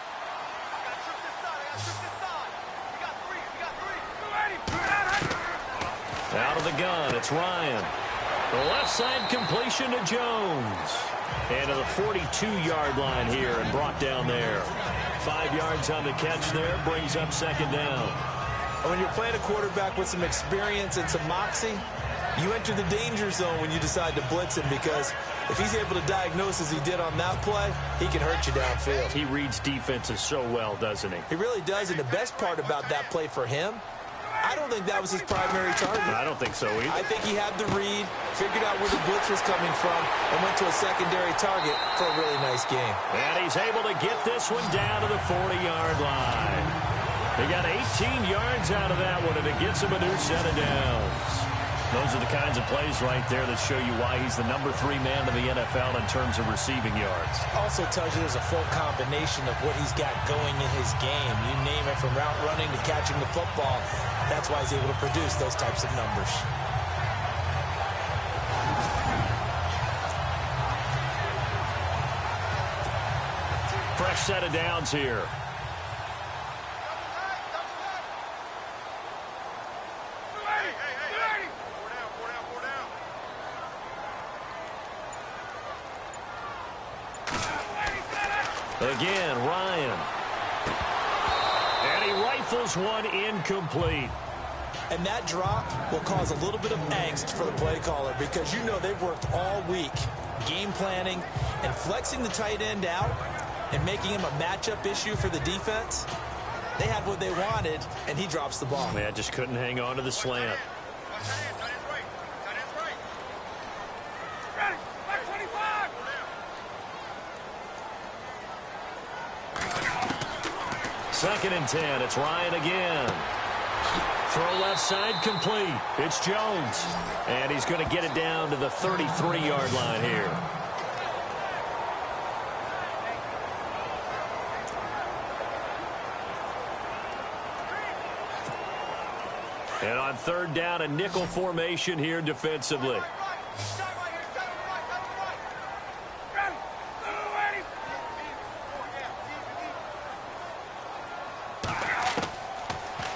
Out of the gun, it's Ryan. The left side completion to Jones. And to the 42-yard line here and brought down there. 5 yards on the catch there, brings up second down. And when you're playing a quarterback with some experience and some moxie, you enter the danger zone when you decide to blitz him, because if he's able to diagnose as he did on that play, he can hurt you downfield. He reads defenses so well, doesn't he? He really does, and the best part about that play for him, I don't think that was his primary target. I don't think so either. I think he had the read, figured out where the blitz was coming from, and went to a secondary target for a really nice game. And he's able to get this one down to the 40-yard line. He got 18 yards out of that one, and it gets him a new set of downs. Those are the kinds of plays right there that show you why he's the number 3 man in the NFL in terms of receiving yards. Also tells you there's a full combination of what he's got going in his game. You name it, from route running to catching the football. That's why he's able to produce those types of numbers. Fresh set of downs here. Again, Ryan. And he rifles one incomplete. And that drop will cause a little bit of angst for the play caller, because you know they've worked all week game planning and flexing the tight end out and making him a matchup issue for the defense. They had what they wanted, and he drops the ball. Man, just couldn't hang on to the slant. Second and 10. It's Ryan again. Throw left side complete. It's Jones. And he's going to get it down to the 33-yard line here. And on third down, a nickel formation here defensively.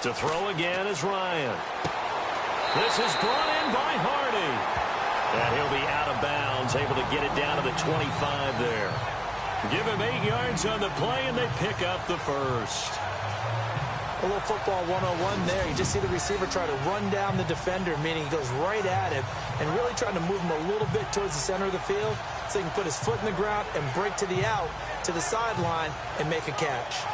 To throw again is Ryan. This is brought in by Hardy. And he'll be out of bounds, able to get it down to the 25 there. Give him 8 yards on the play, and they pick up the first. A little football 101 there. You just see the receiver try to run down the defender, meaning he goes right at him, and really trying to move him a little bit towards the center of the field so he can put his foot in the ground and break to the out, to the sideline, and make a catch.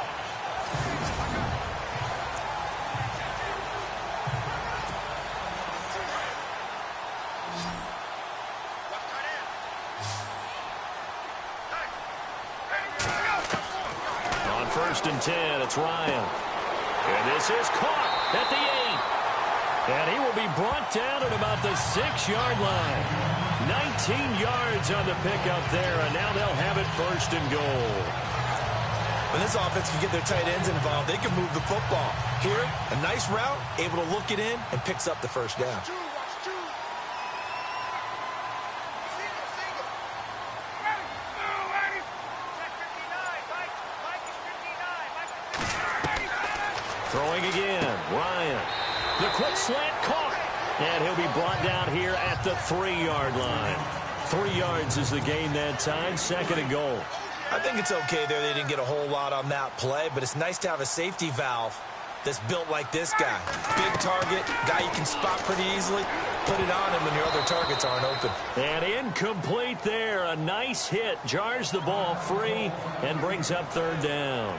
first and 10. It's Ryan. And this is caught at the 8. And he will be brought down at about the 6-yard line. 19 yards on the pickup there, and now they'll have it first and goal. When this offense can get their tight ends involved, they can move the football. Here, a nice route, able to look it in, and picks up the first down. Throwing again, Ryan. The quick slant caught. And he'll be brought down here at the 3-yard line. 3 yards is the gain that time, second and goal. I think it's okay there. They didn't get a whole lot on that play, but it's nice to have a safety valve that's built like this guy. Big target, guy you can spot pretty easily. Put it on him when your other targets aren't open. And incomplete there. A nice hit. Jars the ball free and brings up third down.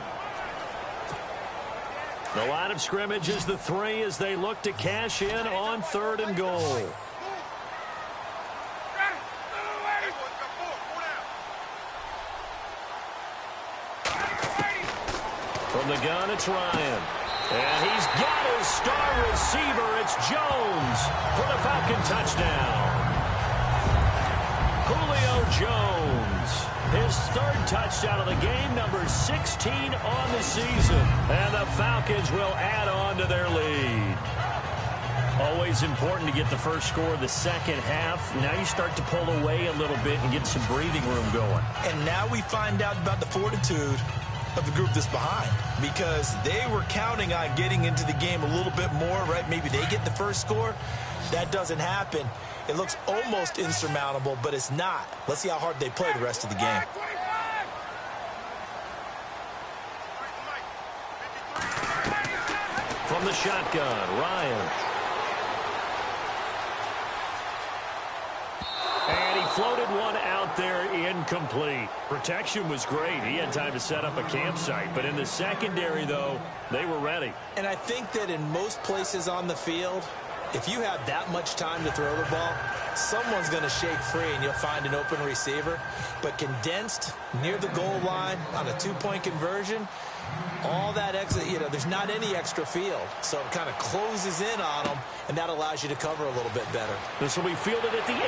The line of scrimmage is the 3 as they look to cash in on third and goal. From the gun, it's Ryan. And he's got his star receiver. It's Jones for the Falcon touchdown. Julio Jones. His third touchdown of the game, number 16 on the season. And the Falcons will add on to their lead. Always important to get the first score of the second half. Now you start to pull away a little bit and get some breathing room going. And now we find out about the fortitude of the group that's behind, because they were counting on getting into the game a little bit more, right? Maybe they get the first score. That doesn't happen. It looks almost insurmountable, but it's not. Let's see how hard they play the rest of the game. From the shotgun, Ryan. And he floated one out there incomplete. Protection was great. He had time to set up a campsite. But in the secondary, though, they were ready. And I think that in most places on the field, if you have that much time to throw the ball, someone's going to shake free and you'll find an open receiver. But condensed near the goal line on a 2-point conversion, all that extra, there's not any extra field. So it kind of closes in on them, and that allows you to cover a little bit better. This will be fielded at the 8.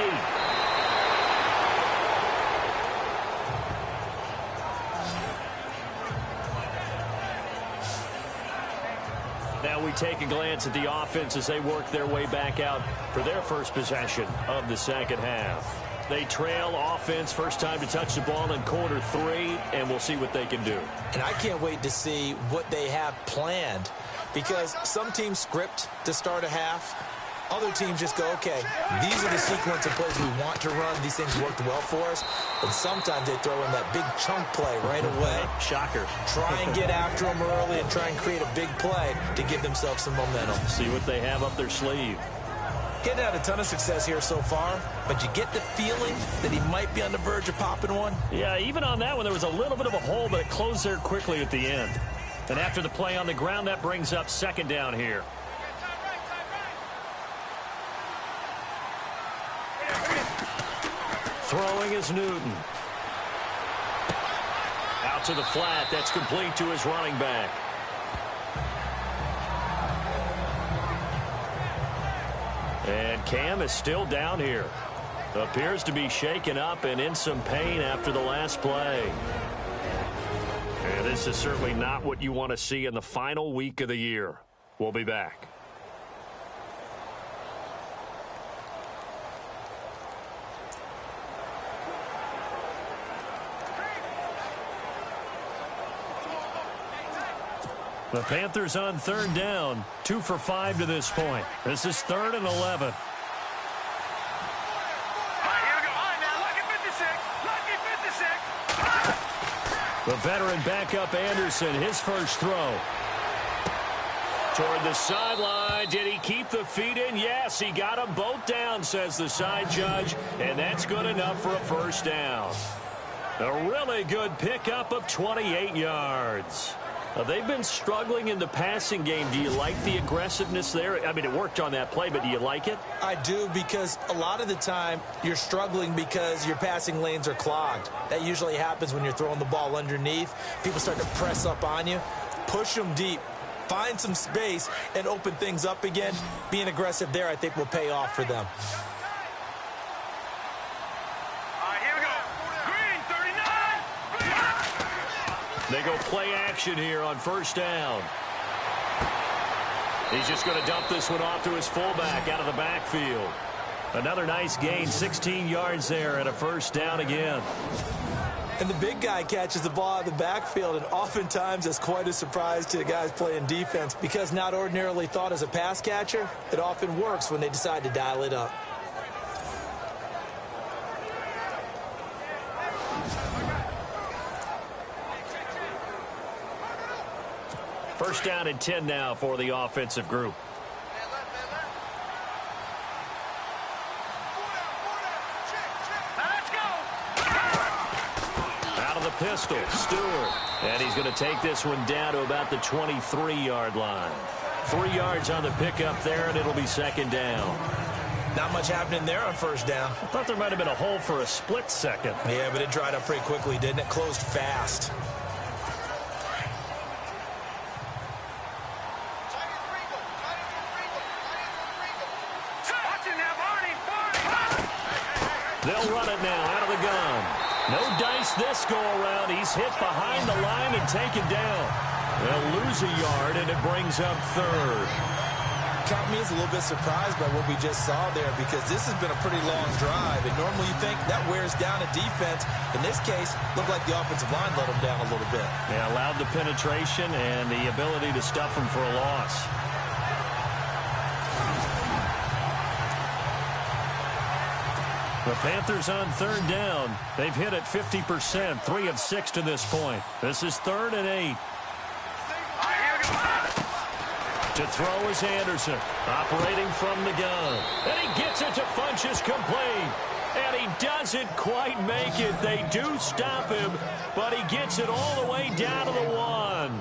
Now we take a glance at the offense as they work their way back out for their first possession of the second half. They trail offense, first time to touch the ball in quarter 3, and we'll see what they can do. And I can't wait to see what they have planned, because some teams script to start a half. Other teams just go, okay, these are the sequence of plays we want to run. These things worked well for us. And sometimes they throw in that big chunk play right away. Shocker. Try and get after them early and try and create a big play to give themselves some momentum. See what they have up their sleeve. Getting had a ton of success here so far, but you get the feeling that he might be on the verge of popping one. Yeah, even on that one, there was a little bit of a hole, but it closed there quickly at the end. And after the play on the ground, that brings up second down here. Throwing is Newton. Out to the flat. That's complete to his running back. And Cam is still down here. Appears to be shaken up and in some pain after the last play. And this is certainly not what you want to see in the final week of the year. We'll be back. The Panthers on third down, 2 for 5 to this point. This is 3rd and 11. The veteran backup Anderson, his first throw. Toward the sideline. Did he keep the feet in? Yes, he got them both down, says the side judge, and that's good enough for a first down. A really good pickup of 28 yards. They've been struggling in the passing game. Do you like the aggressiveness there? I mean, it worked on that play, but do you like it? I do, because a lot of the time you're struggling because your passing lanes are clogged. That usually happens when you're throwing the ball underneath. People start to press up on you. Push them deep. Find some space and open things up again. Being aggressive there, I think, will pay off for them. They go play action here on first down. He's just going to dump this one off to his fullback out of the backfield. Another nice gain, 16 yards there and a first down again. And the big guy catches the ball out of the backfield, and oftentimes it's quite a surprise to the guys playing defense, because not ordinarily thought as a pass catcher, it often works when they decide to dial it up. First down and 10 now for the offensive group. Out of the pistol, Stewart. And he's going to take this one down to about the 23-yard line. 3 yards on the pickup there, and it'll be second down. Not much happening there on first down. I thought there might have been a hole for a split second. Yeah, but it dried up pretty quickly, didn't it? Closed fast. They'll run it now out of the gun. No dice this go-around. He's hit behind the line and taken down. They'll lose a yard, and it brings up third. Count me as a little bit surprised by what we just saw there, because this has been a pretty long drive, and normally you think that wears down a defense. In this case, looked like the offensive line let them down a little bit. Yeah, allowed the penetration and the ability to stuff them for a loss. The Panthers on third down. They've hit it 50%, 3 of 6 to this point. This is 3rd and 8. To throw is Anderson, operating from the gun. And he gets it to Funchess complete. And he doesn't quite make it. They do stop him, but he gets it all the way down to the 1.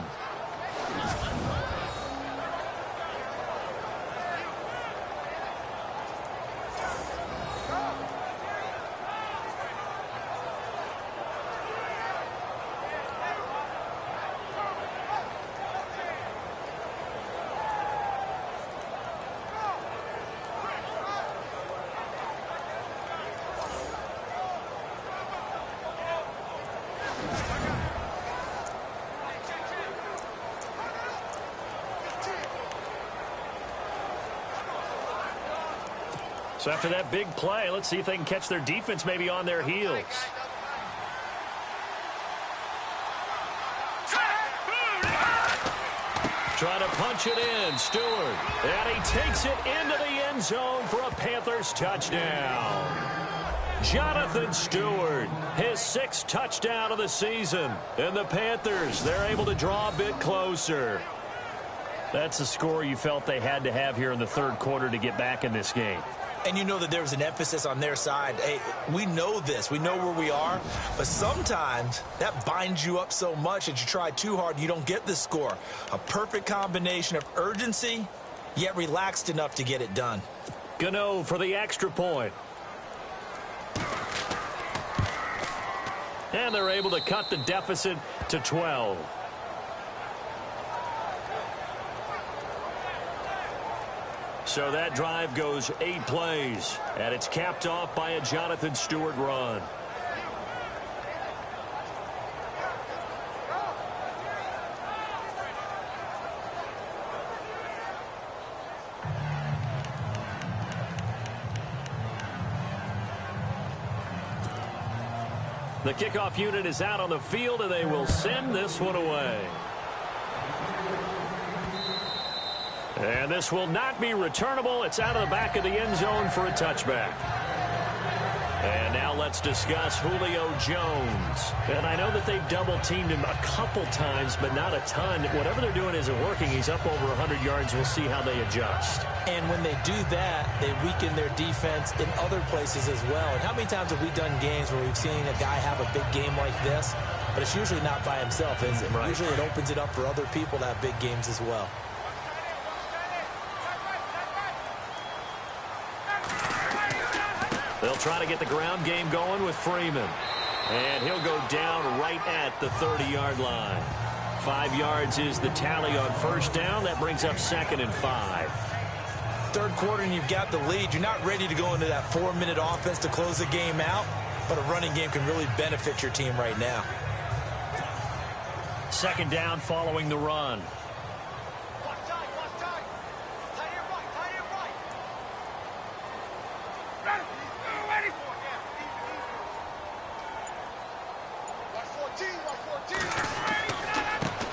So after that big play, let's see if they can catch their defense maybe on their heels. Trying to punch it in, Stewart. And he takes it into the end zone for a Panthers touchdown. Jonathan Stewart, his 6th touchdown of the season. And the Panthers, they're able to draw a bit closer. That's a score you felt they had to have here in the third quarter to get back in this game. And you know that there was an emphasis on their side. Hey, we know this. We know where we are. But sometimes that binds you up so much that you try too hard, you don't get the score. A perfect combination of urgency, yet relaxed enough to get it done. Gano for the extra point. And they're able to cut the deficit to 12. So that drive goes 8 plays, and it's capped off by a Jonathan Stewart run. The kickoff unit is out on the field, and they will send this one away. And this will not be returnable. It's out of the back of the end zone for a touchback. And now let's discuss Julio Jones. And I know that they've double-teamed him a couple times, but not a ton. Whatever they're doing isn't working. He's up over 100 yards. We'll see how they adjust. And when they do that, they weaken their defense in other places as well. And how many times have we done games where we've seen a guy have a big game like this, but it's usually not by himself, is it? Right. Usually it opens it up for other people to have big games as well. They'll try to get the ground game going with Freeman. And he'll go down right at the 30-yard line. 5 yards is the tally on first down. That brings up 2nd and 5. Third quarter and you've got the lead. You're not ready to go into that 4-minute offense to close the game out, but a running game can really benefit your team right now. 2nd down following the run.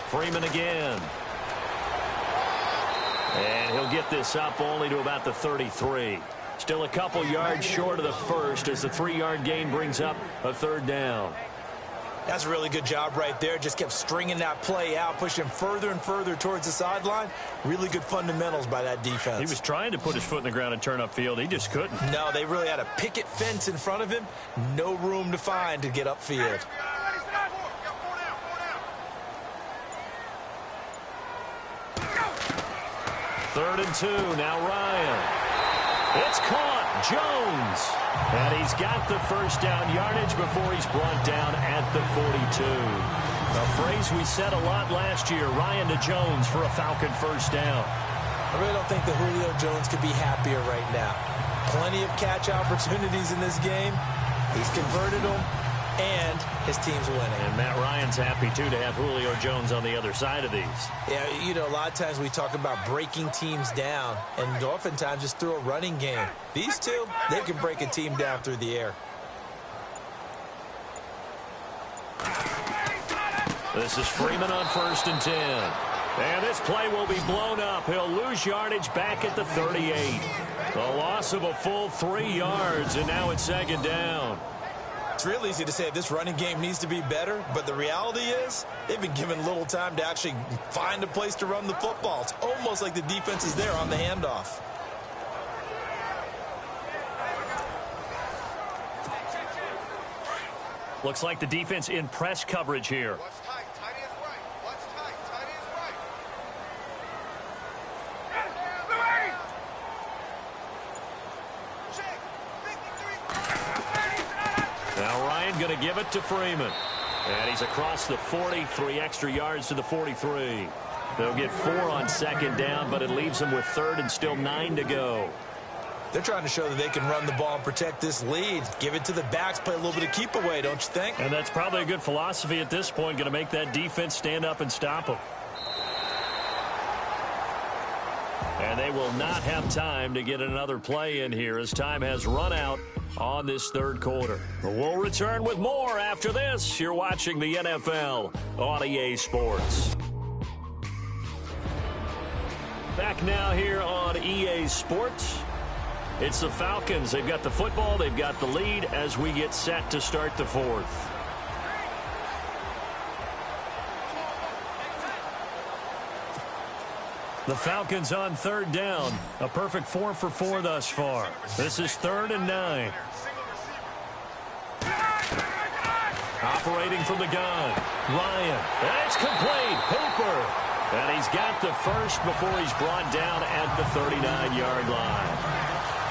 Freeman again. And he'll get this up only to about the 33. Still a couple yards short of the first as the 3-yard gain brings up a 3rd down. That's a really good job right there. Just kept stringing that play out, pushing further and further towards the sideline. Really good fundamentals by that defense. He was trying to put his foot in the ground and turn upfield. He just couldn't. No, they really had a picket fence in front of him. No room to find to get upfield. 3rd and 2. Now Ryan. It's caught. Jones. And he's got the first down yardage before he's brought down at the 42. A phrase we said a lot last year. Ryan to Jones for a Falcon first down. I really don't think that Julio Jones could be happier right now. Plenty of catch opportunities in this game. He's converted them, and his team's winning. And Matt Ryan's happy, too, to have Julio Jones on the other side of these. Yeah, you know, a lot of times we talk about breaking teams down, and oftentimes just through a running game. These two, they can break a team down through the air. This is Freeman on 1st and 10. And this play will be blown up. He'll lose yardage back at the 38. The loss of a full 3 yards, and now it's 2nd down. It's real easy to say this running game needs to be better, but the reality is they've been given little time to actually find a place to run the football. It's almost like the defense is there on the handoff. Looks like the defense in press coverage here. Going to give it to Freeman. And he's across the 40, 3 extra yards to the 43. They'll get 4 on 2nd down, but it leaves them with 3rd and still 9 to go. They're trying to show that they can run the ball and protect this lead. Give it to the backs, play a little bit of keep away, don't you think? And that's probably a good philosophy at this point, going to make that defense stand up and stop them. And they will not have time to get another play in here as time has run out on this 3rd quarter. We'll return with more after this. You're watching the NFL on EA Sports. Back now here on EA Sports. It's the Falcons. They've got the football. They've got the lead as we get set to start the 4th. The Falcons on 3rd down. A perfect 4 for 4 thus far. This is 3rd and 9. Operating from the gun. Ryan. And it's complete. Hooper. And he's got the first before he's brought down at the 39-yard line.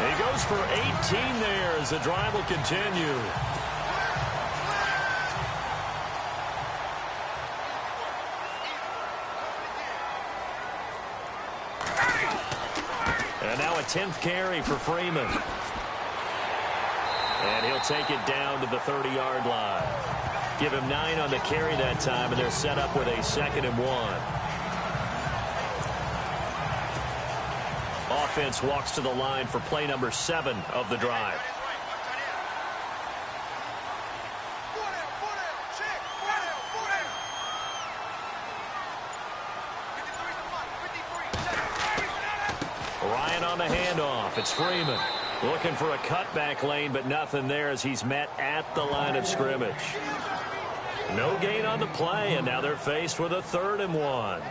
He goes for 18 there as the drive will continue. And now a 10th carry for Freeman. And he'll take it down to the 30-yard line. Give him 9 on the carry that time, and they're set up with a 2nd and 1. Offense walks to the line for play number 7 of the drive. Ryan on the handoff. It's Freeman looking for a cutback lane, but nothing there as he's met at the line of scrimmage. No gain on the play, and now they're faced with a 3rd and 1.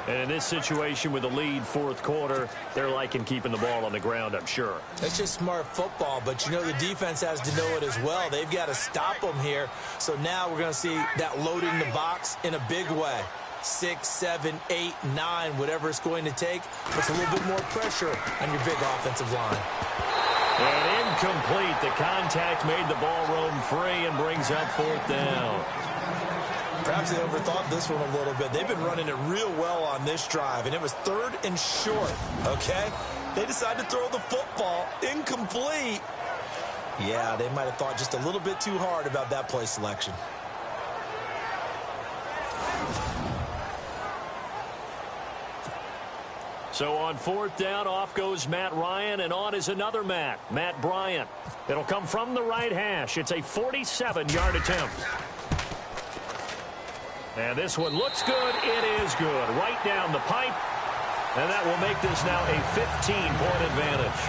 And in this situation with a lead fourth quarter, they're liking keeping the ball on the ground, I'm sure. It's just smart football, but you know the defense has to know it as well. They've got to stop them here. So now we're going to see that loading the box in a big way. 6, 7, 8, 9, whatever it's going to take, puts a little bit more pressure on your big offensive line. And incomplete. The contact made the ball roam free and brings up fourth down. Perhaps they overthought this one a little bit. They've been running it real well on this drive, and it was 3rd and short, okay? They decided to throw the football incomplete. Yeah, they might have thought just a little bit too hard about that play selection. So on fourth down, off goes Matt Ryan, and on is another Matt Bryant. It'll come from the right hash. It's a 47-yard attempt. And this one looks good. It is good. Right down the pipe. And that will make this now a 15-point advantage.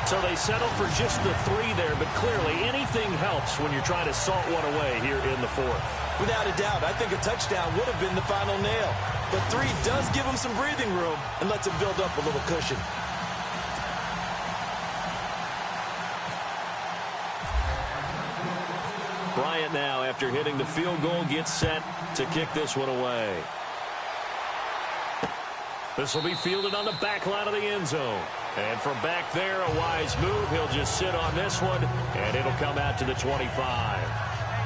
So they settle for just the 3 there, but clearly anything helps when you're trying to salt one away here in the fourth. Without a doubt, I think a touchdown would have been the final nail. But 3 does give them some breathing room and lets them build up a little cushion. Bryant now, after hitting the field goal, gets set to kick this one away. This will be fielded on the back line of the end zone. And from back there, a wise move. He'll just sit on this one, and it'll come out to the 25.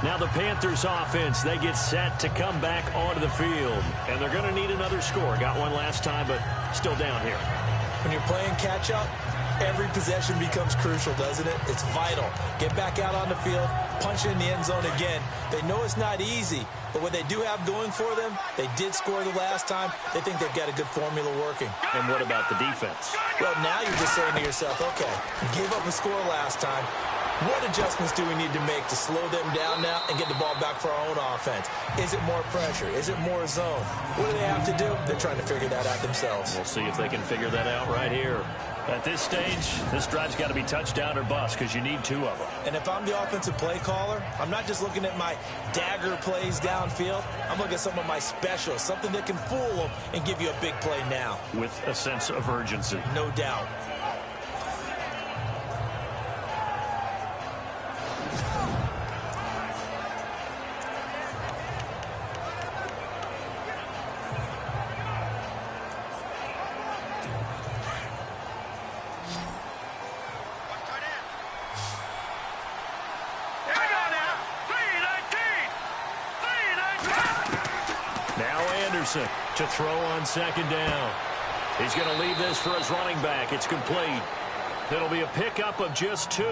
Now the Panthers offense, they get set to come back onto the field. And they're going to need another score. Got one last time, but still down here. When you're playing catch-up, every possession becomes crucial, doesn't it? It's vital. Get back out on the field, punch it in the end zone again. They know it's not easy, but what they do have going for them, they did score the last time. They think they've got a good formula working. And what about the defense? Well, now you're just saying to yourself, okay, gave up a score last time. What adjustments do we need to make to slow them down now and get the ball back for our own offense? Is it more pressure? Is it more zone? What do they have to do? They're trying to figure that out themselves. We'll see if they can figure that out right here. At this stage, this drive's got to be touchdown or bust because you need 2 of them. And if I'm the offensive play caller, I'm not just looking at my dagger plays downfield. I'm looking at some of my specials, something that can fool them and give you a big play now. With a sense of urgency. No doubt. To throw on second down. He's going to leave this for his running back. It's complete. It'll be a pickup of just 2,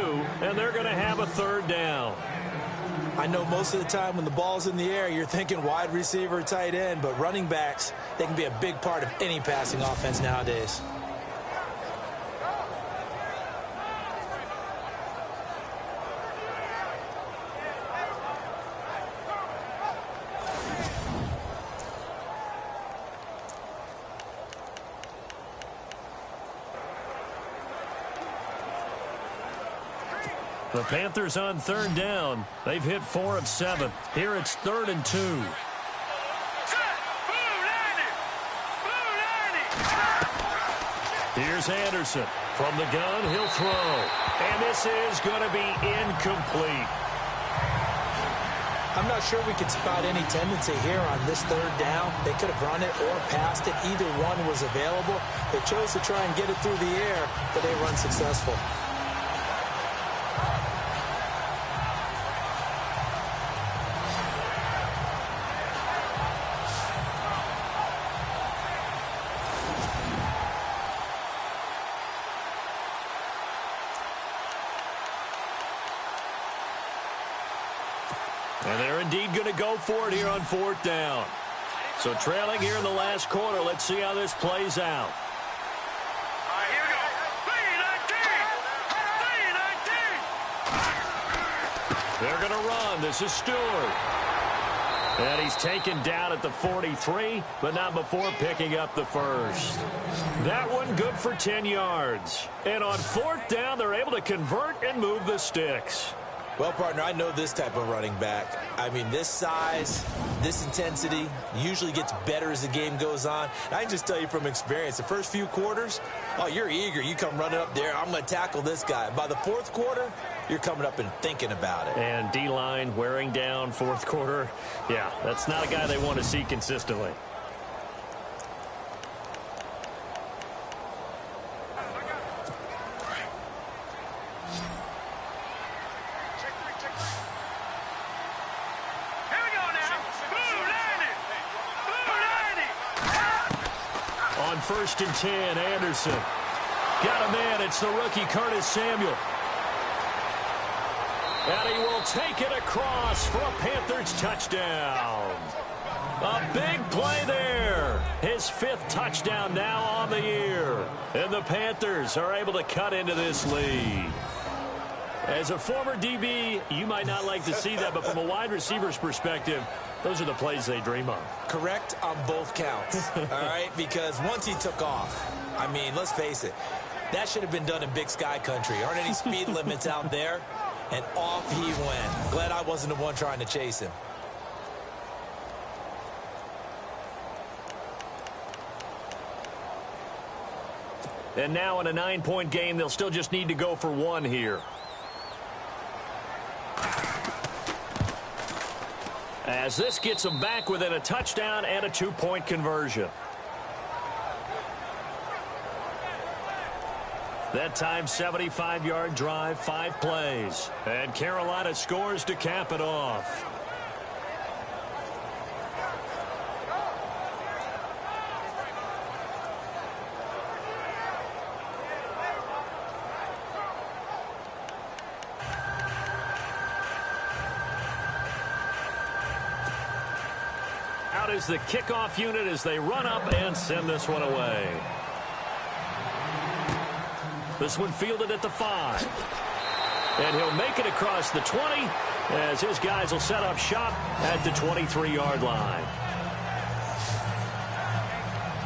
and they're going to have a 3rd down. I know most of the time when the ball's in the air, you're thinking wide receiver, tight end, but running backs, they can be a big part of any passing offense nowadays. The Panthers on 3rd down. They've hit 4 of 7. Here it's 3rd and 2. Here's Anderson. From the gun, he'll throw. And this is going to be incomplete. I'm not sure we could spot any tendency here on this 3rd down. They could have run it or passed it. Either one was available. They chose to try and get it through the air, but they were unsuccessful. And they're indeed going to go for it here on 4th down. So trailing here in the last quarter. Let's see how this plays out. Here we go. 3-19. They're going to run. This is Stewart. And he's taken down at the 43, but not before picking up the first. That one good for 10 yards. And on 4th down, they're able to convert and move the sticks. Well, partner, I know this type of running back. I mean, this size, this intensity usually gets better as the game goes on. And I can just tell you from experience, the first few quarters, oh, you're eager. You come running up there, I'm going to tackle this guy. By the fourth quarter, you're coming up and thinking about it. And D-line wearing down fourth quarter. Yeah, that's not a guy they want to see consistently. First and 10, Anderson. Got a man, it's the rookie Curtis Samuel. And he will take it across for a Panthers touchdown. A big play there. His 5th touchdown now on the year. And the Panthers are able to cut into this lead. As a former DB, you might not like to see that, but from a wide receiver's perspective, those are the plays they dream of. Correct on both counts, all right? Because once he took off, I mean, let's face it, that should have been done in Big Sky country. Aren't any speed limits out there? And off he went. Glad I wasn't the one trying to chase him. And now in a 9-point game, they'll still just need to go for 1 here. As this gets them back within a touchdown and a 2-point conversion. That time, 75-yard drive, 5 plays. And Carolina scores to cap it off. Is the kickoff unit as they run up and send this one away. This one fielded at the 5. And he'll make it across the 20 as his guys will set up shop at the 23-yard line.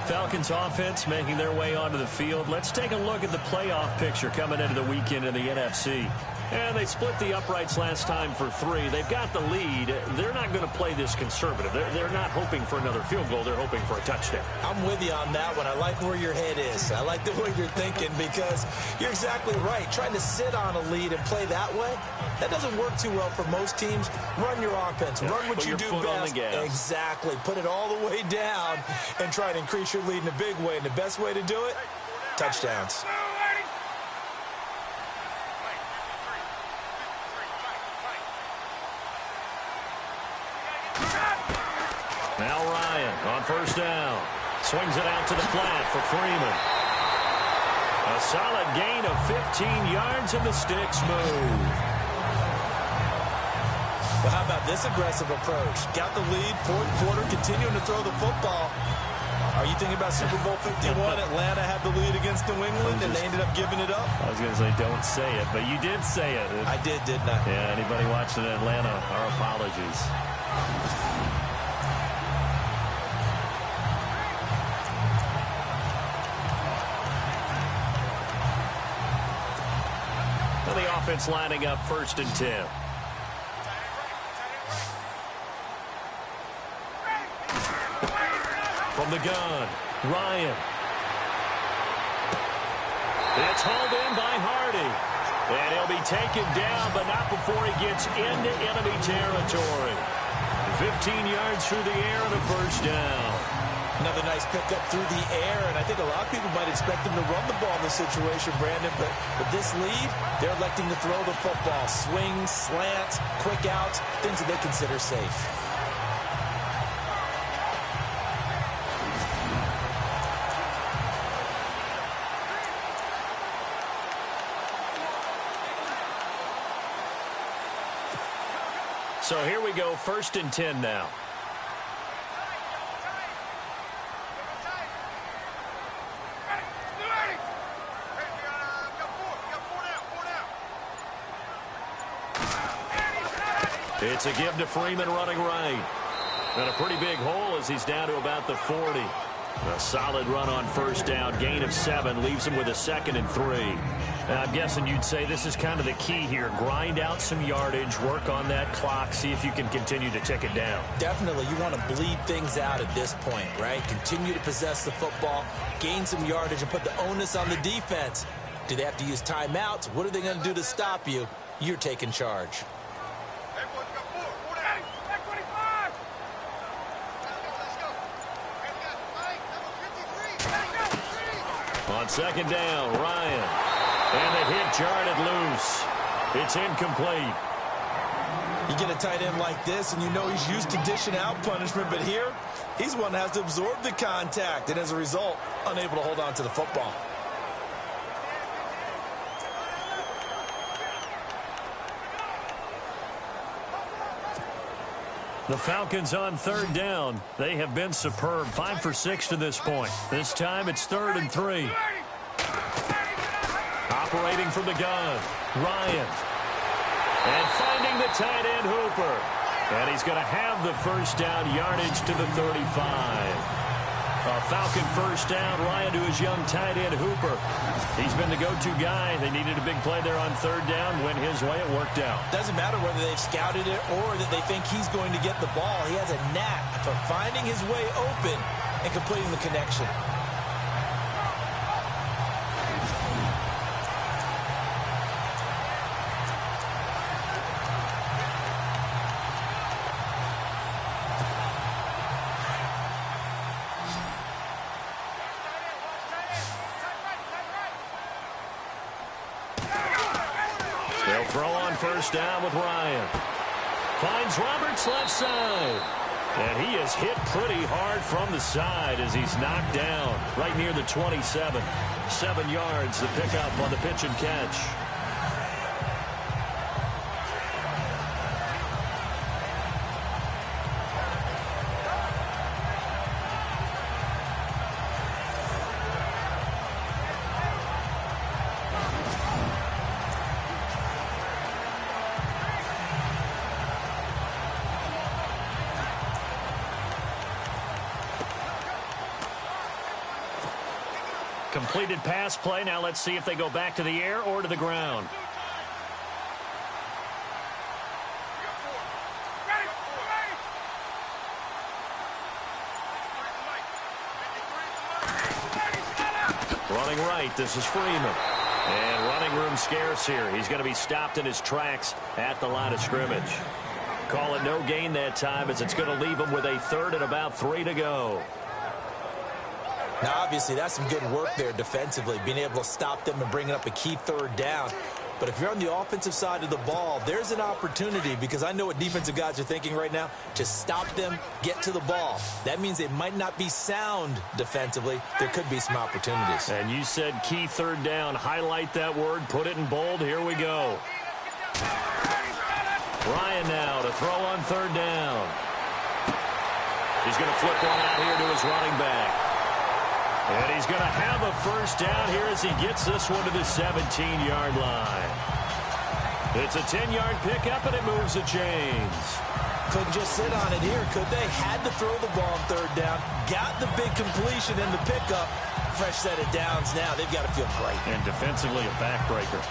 Falcons offense making their way onto the field. Let's take a look at the playoff picture coming into the weekend in the NFC. And they split the uprights last time for 3. They've got the lead. They're not going to play this conservative. They're not hoping for another field goal. They're hoping for a touchdown. I'm with you on that one. I like where your head is. I like the way you're thinking because you're exactly right. Trying to sit on a lead and play that way, that doesn't work too well for most teams. Run your offense. Yeah, run what you do best. Exactly. Put it all the way down and try to increase your lead in a big way. And the best way to do it, touchdowns. Now Ryan on first down. Swings it out to the flat for Freeman. A solid gain of 15 yards and the sticks move. Well, how about this aggressive approach? Got the lead, fourth quarter, continuing to throw the football. Are you thinking about Super Bowl 51? Atlanta had the lead against New England, and they ended up giving it up? I was going to say, don't say it, but you did say it. I did, didn't I? Yeah, anybody watching Atlanta, our apologies. Well, the offense lining up first and 10. From the gun, Ryan. It's hauled in by Hardy. And he'll be taken down, but not before he gets into enemy territory. 15 yards through the air and a first down. Another nice pickup through the air, and I think a lot of people might expect him to run the ball in this situation, Brandon, but with this lead, they're electing to throw the football. Swings, slants, quick outs, things that they consider safe. So here we go, first and 10 now. It's a give to Freeman running right. And a pretty big hole as he's down to about the 40. A solid run on first down. Gain of 7 leaves him with a 2nd and 3. Now, I'm guessing you'd say this is kind of the key here. Grind out some yardage, work on that clock, see if you can continue to tick it down. Definitely, you want to bleed things out at this point, right? Continue to possess the football, gain some yardage, and put the onus on the defense. Do they have to use timeouts? What are they going to do to stop you? You're taking charge. On 2nd down, Ryan. And the hit jarred it loose. It's incomplete. You get a tight end like this, and you know he's used to dishing out punishment, but here, he's one that has to absorb the contact, and as a result, unable to hold on to the football. The Falcons on 3rd down. They have been superb. 5 for 6 to this point. This time it's 3rd and 3. Operating from the gun, Ryan. And finding the tight end, Hooper. And he's going to have the first down, yardage to the 35. A Falcon first down. Ryan to his young tight end, Hooper. He's been the go-to guy. They needed a big play there on 3rd down. Went his way. It worked out. Doesn't matter whether they've scouted it or that they think he's going to get the ball. He has a knack for finding his way open and completing the connection. They'll throw on first down with Ryan. Finds Roberts left side. And he is hit pretty hard from the side as he's knocked down right near the 27. 7 yards to pick up on the pitch and catch. Completed pass play. Now let's see if they go back to the air or to the ground. Running right, this is Freeman. And running room scarce here. He's going to be stopped in his tracks at the line of scrimmage. Call it no gain that time as it's going to leave him with a 3rd and about 3 to go. Now, obviously, that's some good work there defensively, being able to stop them and bringing up a key 3rd down. But if you're on the offensive side of the ball, there's an opportunity, because I know what defensive guys are thinking right now, to stop them, get to the ball. That means they might not be sound defensively. There could be some opportunities. And you said key 3rd down. Highlight that word, put it in bold. Here we go. Ryan now to throw on 3rd down. He's going to flip one out here to his running back. And he's going to have a first down here as he gets this one to the 17-yard line. It's a 10-yard pickup, and it moves the chains. Couldn't just sit on it here, could they? Had to throw the ball on 3rd down. Got the big completion in the pickup. Fresh set of downs now. They've got to feel great. And defensively, a backbreaker.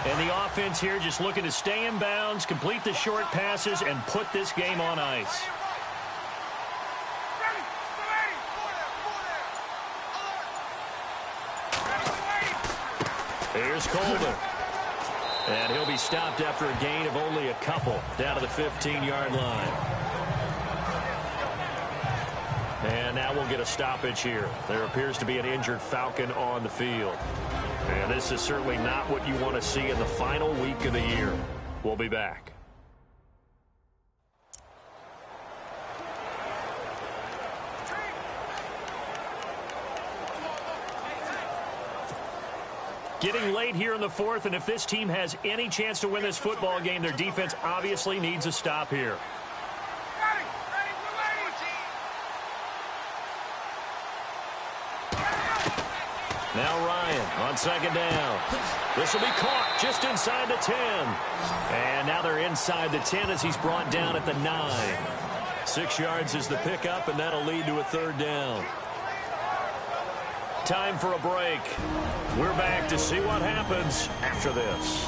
And the offense here just looking to stay in bounds, complete the short passes, and put this game on ice. Here's Colvin. And he'll be stopped after a gain of only a couple down to the 15-yard line. And now we'll get a stoppage here. There appears to be an injured Falcon on the field. And this is certainly not what you want to see in the final week of the year. We'll be back. Getting late here in the 4th, and if this team has any chance to win this football game, their defense obviously needs a stop here. Now Ryan on second down. This will be caught just inside the 10. And now they're inside the 10 as he's brought down at the 9. 6 yards is the pickup, and that'll lead to a third down. Time for a break. We're back to see what happens after this.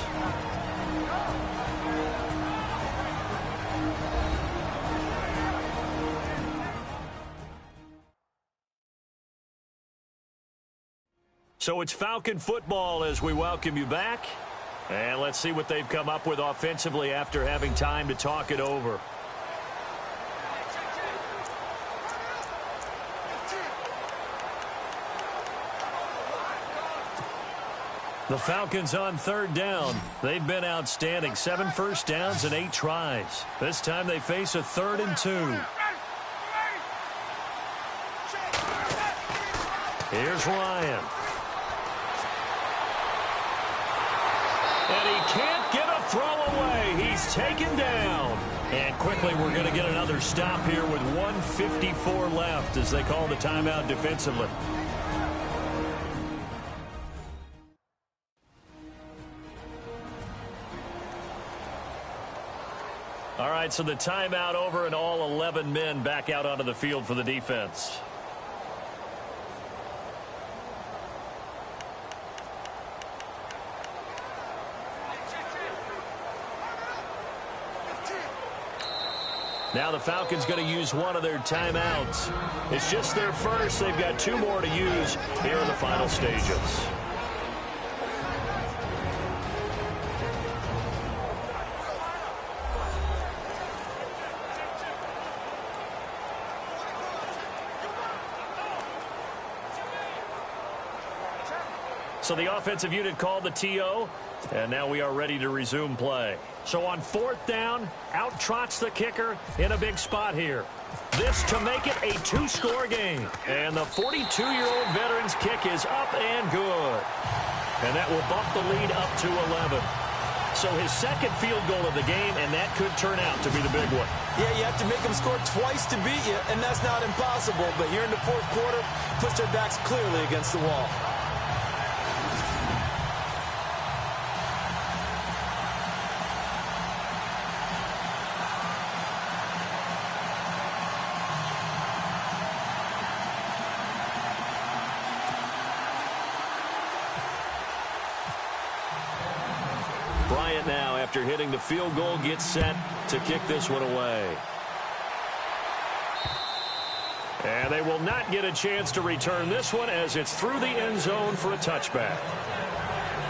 So it's Falcon football as we welcome you back. And let's see what they've come up with offensively after having time to talk it over. The Falcons on third down. They've been outstanding. 7 first downs and 8 tries. This time they face a 3rd and 2. Here's Ryan. And he can't get a throw away. He's taken down. And quickly we're going to get another stop here with 1:54 left as they call the timeout defensively. All right, so the timeout over and all 11 men back out onto the field for the defense. Now the Falcons going to use one of their timeouts. It's just their first. They've got 2 more to use here in the final stages. So the offensive unit called the TO, and now we are ready to resume play. So on 4th down, out trots the kicker in a big spot here. This to make it a 2-score game. And the 42-year-old veteran's kick is up and good. And that will bump the lead up to 11. So his 2nd field goal of the game, and that could turn out to be the big one. Yeah, you have to make them score twice to beat you, and that's not impossible. But here in the 4th quarter, puts their backs clearly against the wall. Bryant now, after hitting the field goal, gets set to kick this one away. And they will not get a chance to return this one as it's through the end zone for a touchback.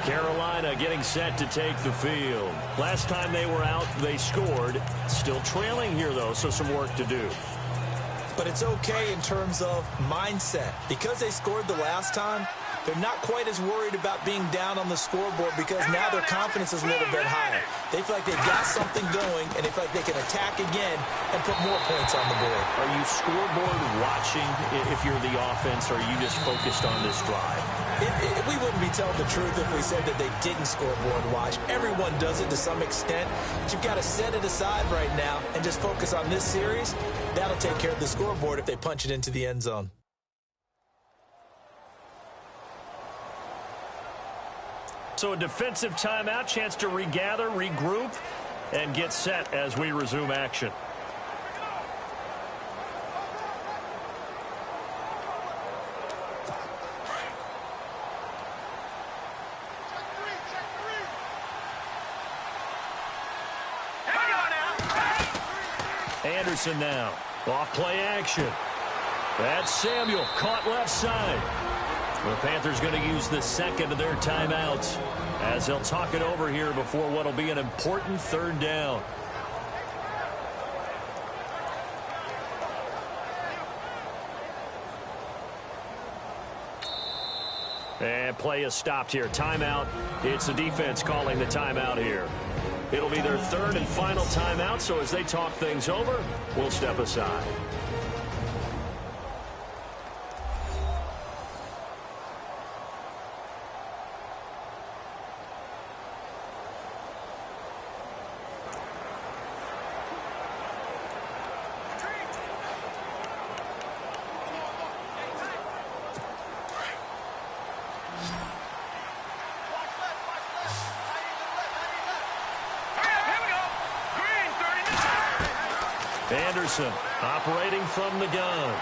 Carolina getting set to take the field. Last time they were out, they scored. Still trailing here, though, so some work to do. But it's okay in terms of mindset. Because they scored the last time, they're not quite as worried about being down on the scoreboard because now their confidence is a little bit higher. They feel like they've got something going, and they feel like they can attack again and put more points on the board. Are you scoreboard watching if you're the offense, or are you just focused on this drive? We wouldn't be telling the truth if we said that they didn't scoreboard watch. Everyone does it to some extent. But you've got to set it aside right now and just focus on this series. That'll take care of the scoreboard if they punch it into the end zone. So a defensive timeout, chance to regather, regroup, and get set as we resume action. Anderson now, off play action. That's Samuel, caught left side. The Panthers going to use the 2nd of their timeouts as they'll talk it over here before what will be an important 3rd down. And play is stopped here. Timeout. It's the defense calling the timeout here. It'll be their 3rd and final timeout, so as they talk things over, we'll step aside. Anderson operating from the gun.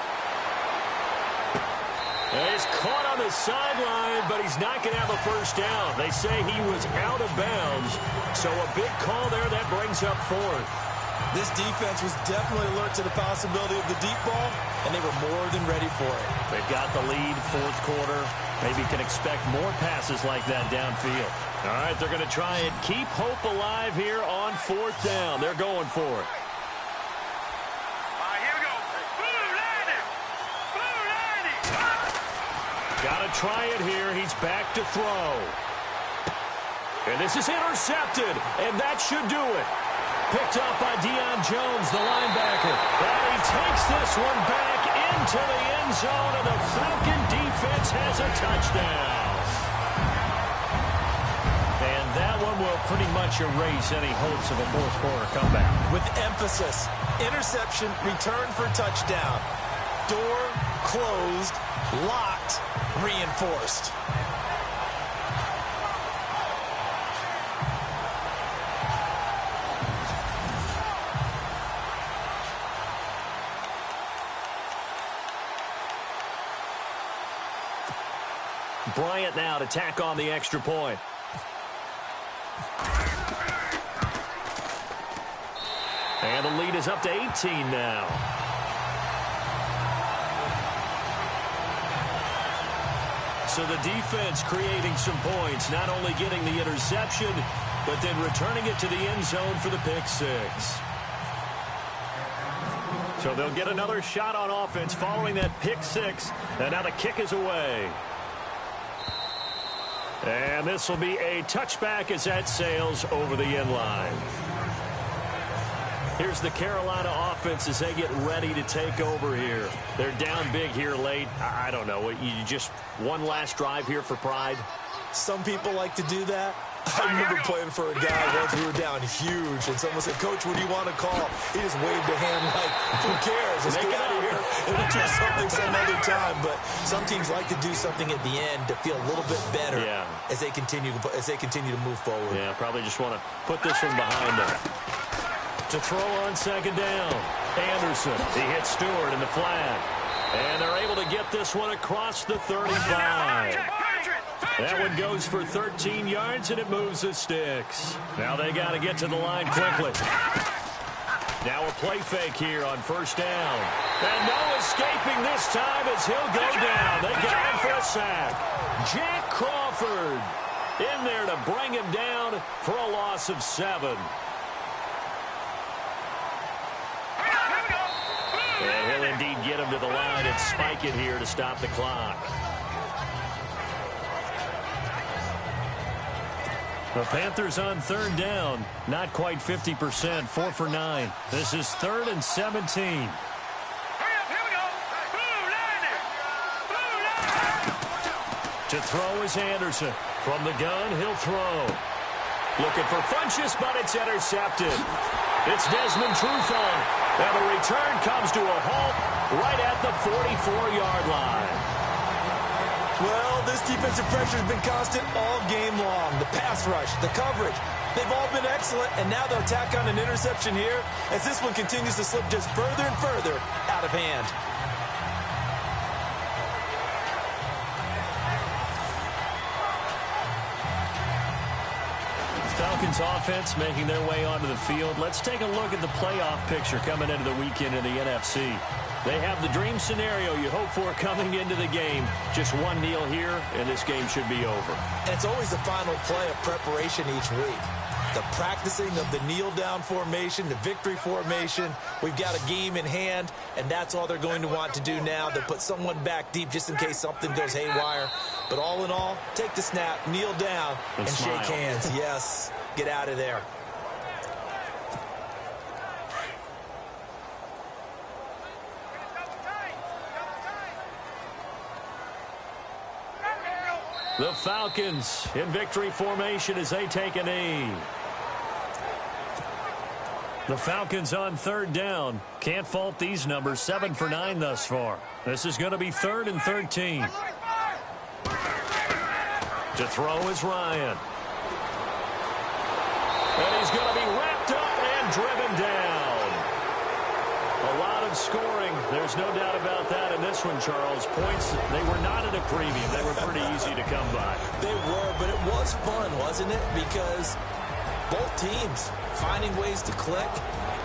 And he's caught on the sideline, but he's not going to have a first down. They say he was out of bounds, so a big call there that brings up fourth. This defense was definitely alert to the possibility of the deep ball, and they were more than ready for it. They've got the lead, fourth quarter. Maybe can expect more passes like that downfield. All right, they're going to try and keep hope alive here on fourth down. They're going for it. Here we go. Got to try it here. He's back to throw. And this is intercepted, and that should do it. Picked up by Deion Jones, the linebacker. And he takes this one back into the end zone, and the Falcon defense has a touchdown. And that one will pretty much erase any hopes of a fourth quarter comeback. With emphasis, interception, return for touchdown. Door closed, locked, reinforced. Bryant now to tack on the extra point. And the lead is up to 18 now. So the defense creating some points, not only getting the interception, but then returning it to the end zone for the pick six. So they'll get another shot on offense following that pick six. And now the kick is away. And this will be a touchback as that sails over the end line. Here's the Carolina offense as they get ready to take over here. They're down big here late. I don't know. You just one last drive here for pride? Some people like to do that. I remember playing for a guy once. We were down huge, and someone said, "Coach, what do you want to call?" He just waved a hand like, "Who cares? Let's get out of here and we'll do something some other time." But some teams like to do something at the end to feel a little bit better as they continue to move forward. Yeah, probably just want to put this one behind them. To throw on second down, Anderson. He hits Stewart in the flat, and they're able to get this one across the 35. That one goes for 13 yards, and it moves the sticks. Now they got to get to the line quickly. Now a play fake here on first down. And no escaping this time as he'll go down. They got him for a sack. Jack Crawford in there to bring him down for a loss of 7. And he'll indeed get him to the line and spike it here to stop the clock. The Panthers on third down. Not quite 50%. 4 for 9. This is 3rd and 17. To throw is Anderson. From the gun, he'll throw. Looking for Funchess, but it's intercepted. It's Desmond Trufant. And the return comes to a halt right at the 44-yard line. Well, this defensive pressure has been constant all game long. The pass rush, the coverage, they've all been excellent, and now they'll tack on an interception here as this one continues to slip just further and further out of hand. Falcons offense making their way onto the field. Let's take a look at the playoff picture coming into the weekend in the NFC. They have the dream scenario you hope for coming into the game. Just one kneel here, and this game should be over. And it's always the final play of preparation each week. The practicing of the kneel-down formation, the victory formation. We've got a game in hand, and that's all they're going to want to do now. They'll put someone back deep just in case something goes haywire. But all in all, take the snap, kneel down, and shake hands. Yes, get out of there. The Falcons in victory formation as they take a knee. The Falcons on third down. Can't fault these numbers. 7 for 9 thus far. This is going to be 3rd and 13. To throw is Ryan. And he's going to be wrapped up and driven down. scoring. There's no doubt about that in this one, Charles. Points, they were not at a premium. They were pretty easy to come by. They were, but it was fun, wasn't it? Because both teams finding ways to click.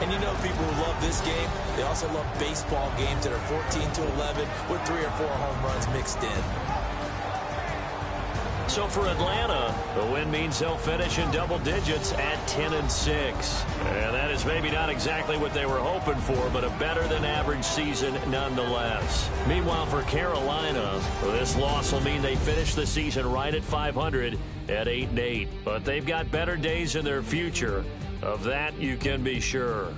And you know people who love this game, they also love baseball games that are 14-11 with 3 or 4 home runs mixed in. So for Atlanta, the win means they'll finish in double digits at 10-6. And that is maybe not exactly what they were hoping for, but a better than average season nonetheless. Meanwhile, for Carolina, this loss will mean they finish the season right at 500 at 8-8. But they've got better days in their future. Of that, you can be sure.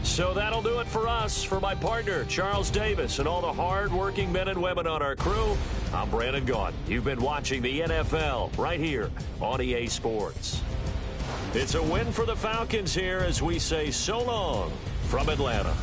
So that'll do it for us. For my partner, Charles Davis, and all the hard-working men and women on our crew, I'm Brandon Gaudin. You've been watching the NFL right here on EA Sports. It's a win for the Falcons here as we say so long from Atlanta.